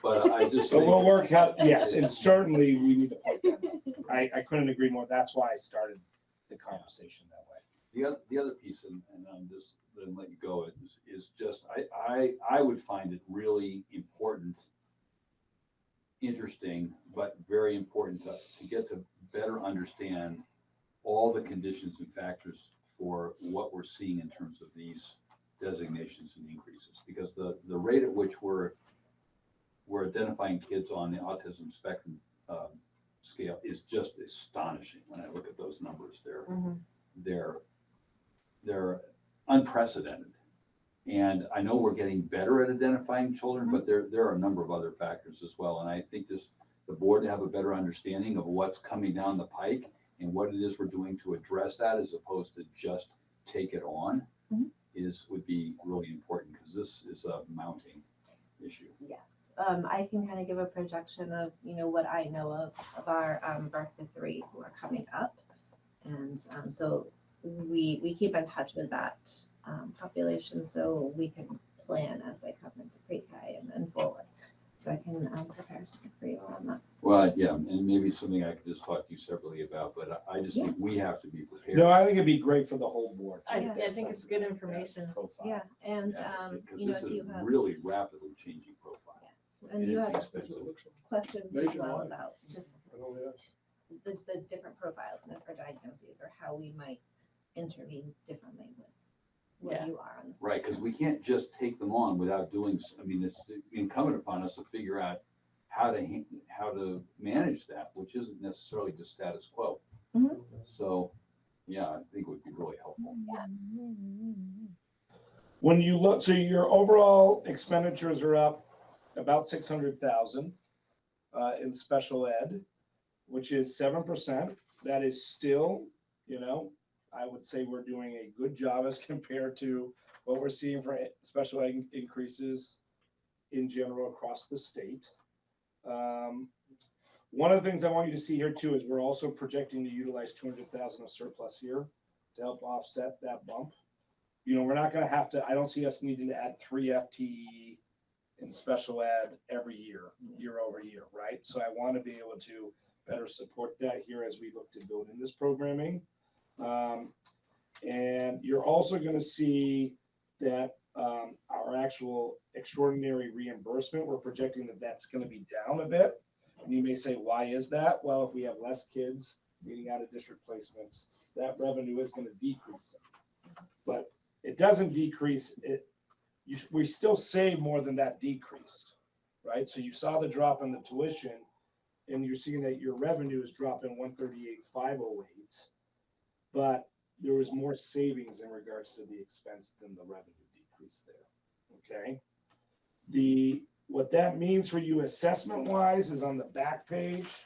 but I just. So we'll work out. Yes, and certainly we need to point that. I couldn't agree more. That's why I started the conversation that way. The other piece, and I'm just then let you go, is just I would find it really important, interesting, but very important to get to better understand all the conditions and factors for what we're seeing in terms of these designations and increases, because the rate at which we're identifying kids on the autism spectrum scale is just astonishing. When I look at those numbers, they're unprecedented. And I know we're getting better at identifying children, but there are a number of other factors as well. And I think the board to have a better understanding of what's coming down the pike and what it is we're doing to address that, as opposed to just take it on, would be really important, because this is a mounting issue. Yes. I can kind of give a projection of, what I know of our birth to 3 who are coming up. And so we keep in touch with that population so we can plan as they come into pre-K and forward. So I can prepare something for you on that. Well, yeah, and maybe something I could just talk to you separately about, but I just think we have to be prepared. No, I think it'd be great for the whole board. to I get that think it's sense good of that information. profile. Yeah, and Because you know, this if is you have really rapidly changing profile. yes, and you have Expensive. questions as well Nationwide. about just Oh, yes. the different profiles and for diagnoses or how we might intervene differently with where Yeah. you are on this. Right, because we can't just take them on without doing, I mean, it's incumbent upon us to figure out how to manage that, which isn't necessarily just status quo. Mhm. So, yeah, I think it would be really helpful. Yeah. When you look, so your overall expenditures are up about 600,000 in special ed, which is 7%. That is still, I would say we're doing a good job as compared to what we're seeing for special ed increases in general across the state. One of the things I want you to see here too is we're also projecting to utilize 200,000 of surplus here to help offset that bump. We're not going to have to, I don't see us needing to add 3 FTE in special ed every year over year, right? So I want to be able to better support that here as we look to build in this programming. And you're also going to see that our actual extraordinary reimbursement, we're projecting that that's going to be down a bit. And you may say, why is that? Well, if we have less kids needing out of district placements, that revenue is going to decrease. But it doesn't decrease it. We still save more than that decreased, right? So you saw the drop in the tuition, and you're seeing that your revenue is dropping 138,508, but there was more savings in regards to the expense than the revenue decrease there. Okay. What that means for you assessment wise is on the back page.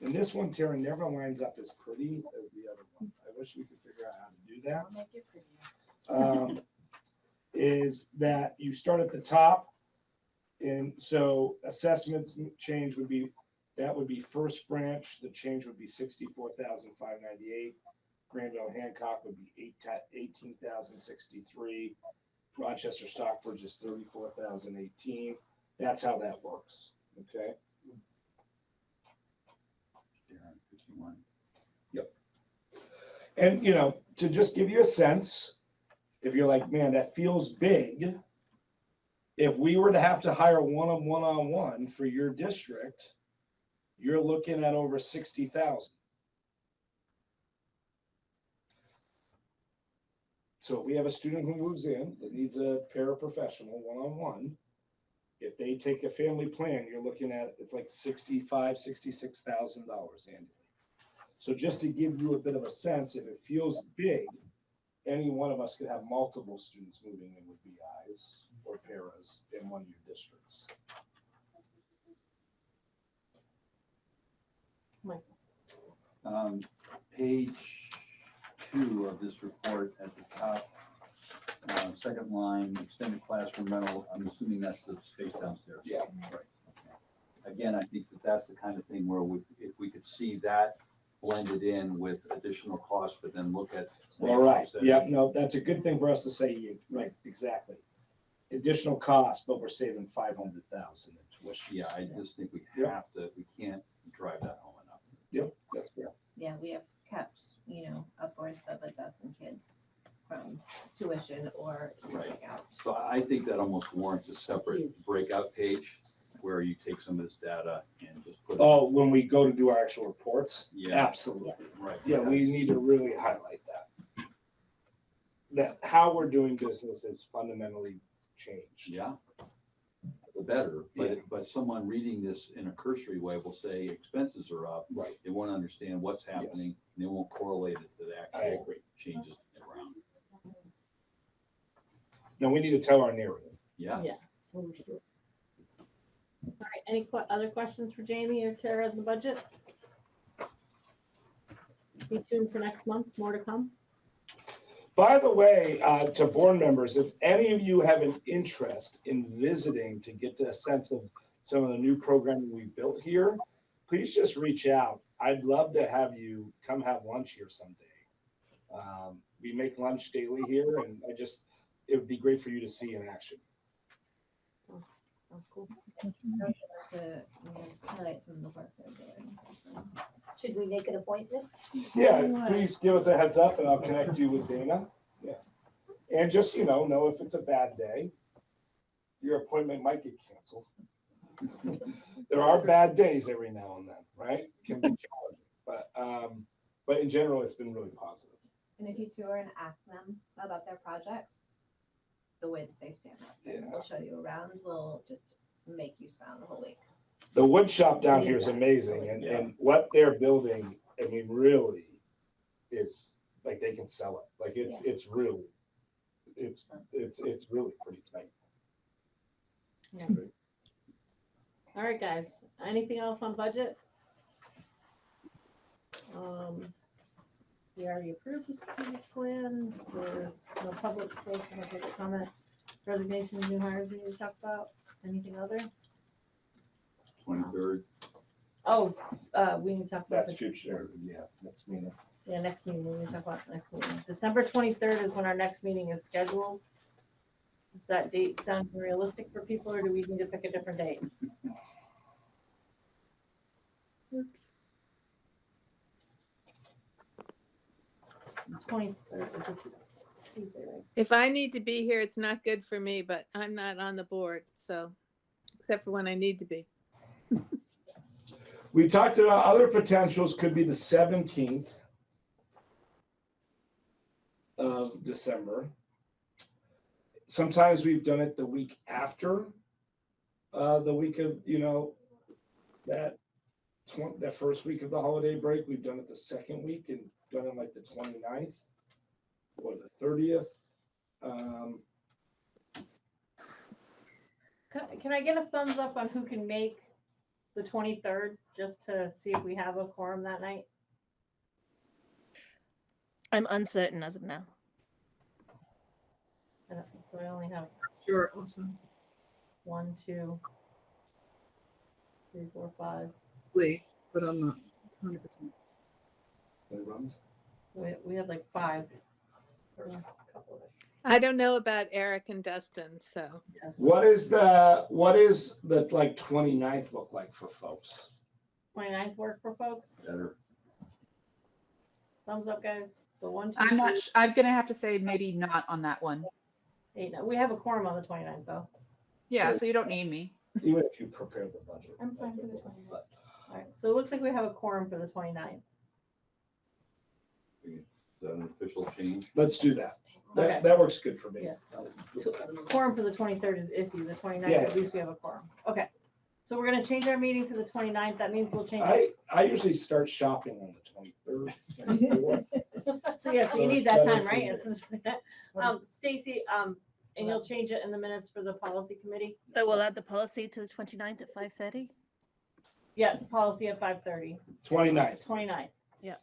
And this one, Tara, never lines up as pretty as the other one. I wish we could figure out how to do that. I'll make it prettier. Is that you start at the top. And so assessments change would be, that would be first branch. The change would be 64,598. Granville Hancock would be 18,063. Rochester Stockbridge is 34,018. That's how that works. Okay. Yep. And to just give you a sense, if you're like, man, that feels big. If we were to have to hire one-on-one for your district, you're looking at over 60,000. So if we have a student who moves in that needs a paraprofessional one-on-one, if they take a family plan, you're looking at, it's like $65,000, $66,000 annually. So just to give you a bit of a sense, if it feels big, any one of us could have multiple students moving in with BIs or paras in one of your districts. Page 2 of this report at the top, second line, extended classroom rental. I'm assuming that's the space downstairs. Yeah. Right. Again, I think that's the kind of thing where if we could see that blended in with additional costs, but then look at. All right. Yeah. No, that's a good thing for us to say. Right. Exactly. Additional costs, but we're saving 500,000 in tuition. Yeah, I just think we can't drive that home enough. Yep. That's fair. Yeah, we have kept, upwards of a dozen kids from tuition or Right. out. So I think that almost warrants a separate breakout page where you take some of this data and just put it. Oh, when we go to do our actual reports? Yeah. Absolutely. Right. Yeah, we need to really highlight that. That how we're doing business is fundamentally changed. Yeah. The better, but someone reading this in a cursory way will say expenses are up. Right. They won't understand what's happening. Yes. And they won't correlate it to the I actual agree. changes around. No, we need to tell our narrative. Yeah. Yeah. All right, any other questions for Jamie or Tara on the budget? Be tuned for next month, more to come. By the way, to board members, if any of you have an interest in visiting to get a sense of some of the new programming we built here, please just reach out. I'd love to have you come have lunch here someday. We make lunch daily here, and it would be great for you to see in action. Sounds cool. To highlight some of the work they're doing. Should we make an appointment? Yeah, please give us a heads up and I'll connect you with Dana. Yeah. And just, know if it's a bad day, your appointment might get canceled. There are bad days every now and then, right? Can be challenging, but in general, it's been really positive. And if you tour and ask them about their projects, the way that they stand up, and they'll show you around, will just make you smile the whole week. The wood shop down here is amazing, and what they're building, I mean, really is like they can sell it. Like it's really pretty tight. Yeah. All right, guys. Anything else on budget? We already approved the strategic plan. There's no public space, no public comment. Resignations, new hires we need to talk about. Anything other? 23rd. Oh, we need to talk about. That's future, next meeting. Yeah, next meeting, we need to talk about next meeting. December 23rd is when our next meeting is scheduled. Does that date sound realistic for people, or do we need to pick a different date? Oops. 23rd is a Tuesday, right? If I need to be here, it's not good for me, but I'm not on the board, so, except for when I need to be. We talked about other potentials, could be the 17th of December. Sometimes we've done it the week after the week of, that first week of the holiday break. We've done it the second week and done it like the 29th or the 30th. Can I get a thumbs up on who can make the 23rd, just to see if we have a quorum that night? I'm uncertain as of now. So I only have Sure, awesome. 1, 2, 3, 4, 5. But I'm not 100%. We had like 5. For a couple of it. I don't know about Eric and Dustin, so. Yes. What is the like 29th look like for folks? 29th work for folks? Better. Thumbs up, guys. So 1, 2, I'm not, 3, I'm gonna have to say maybe not on that one. 8. No, we have a quorum on the 29th though. Yeah, so you don't need me. Even if you prepare the budget. I'm fine for the 29th. All right, so it looks like we have a quorum for the 29th. Is that an official change? Let's do that. Okay. That works good for me. Yeah. So, quorum for the 23rd is iffy. The 29th, Yeah. at least we have a quorum. Okay. So we're gonna change our meeting to the 29th. That means we'll change. I usually start shopping on the 23rd. 24th. So yeah, so you So need it's that better time, for right? you. It's Stacy, and you'll change it in the minutes for the policy committee? So we'll add the policy to the 29th at 5:30? Yeah, policy at 5:30. 29th. 29th. Yeah.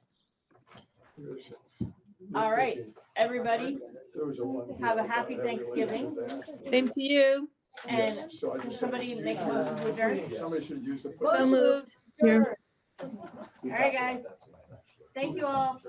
All right, everybody, There was a one have a here happy that related to Thanksgiving. that. Same to you. And Yeah, so I just- somebody make a motion to adjourn? Somebody should use the. So moved. All right, guys. Thank you all.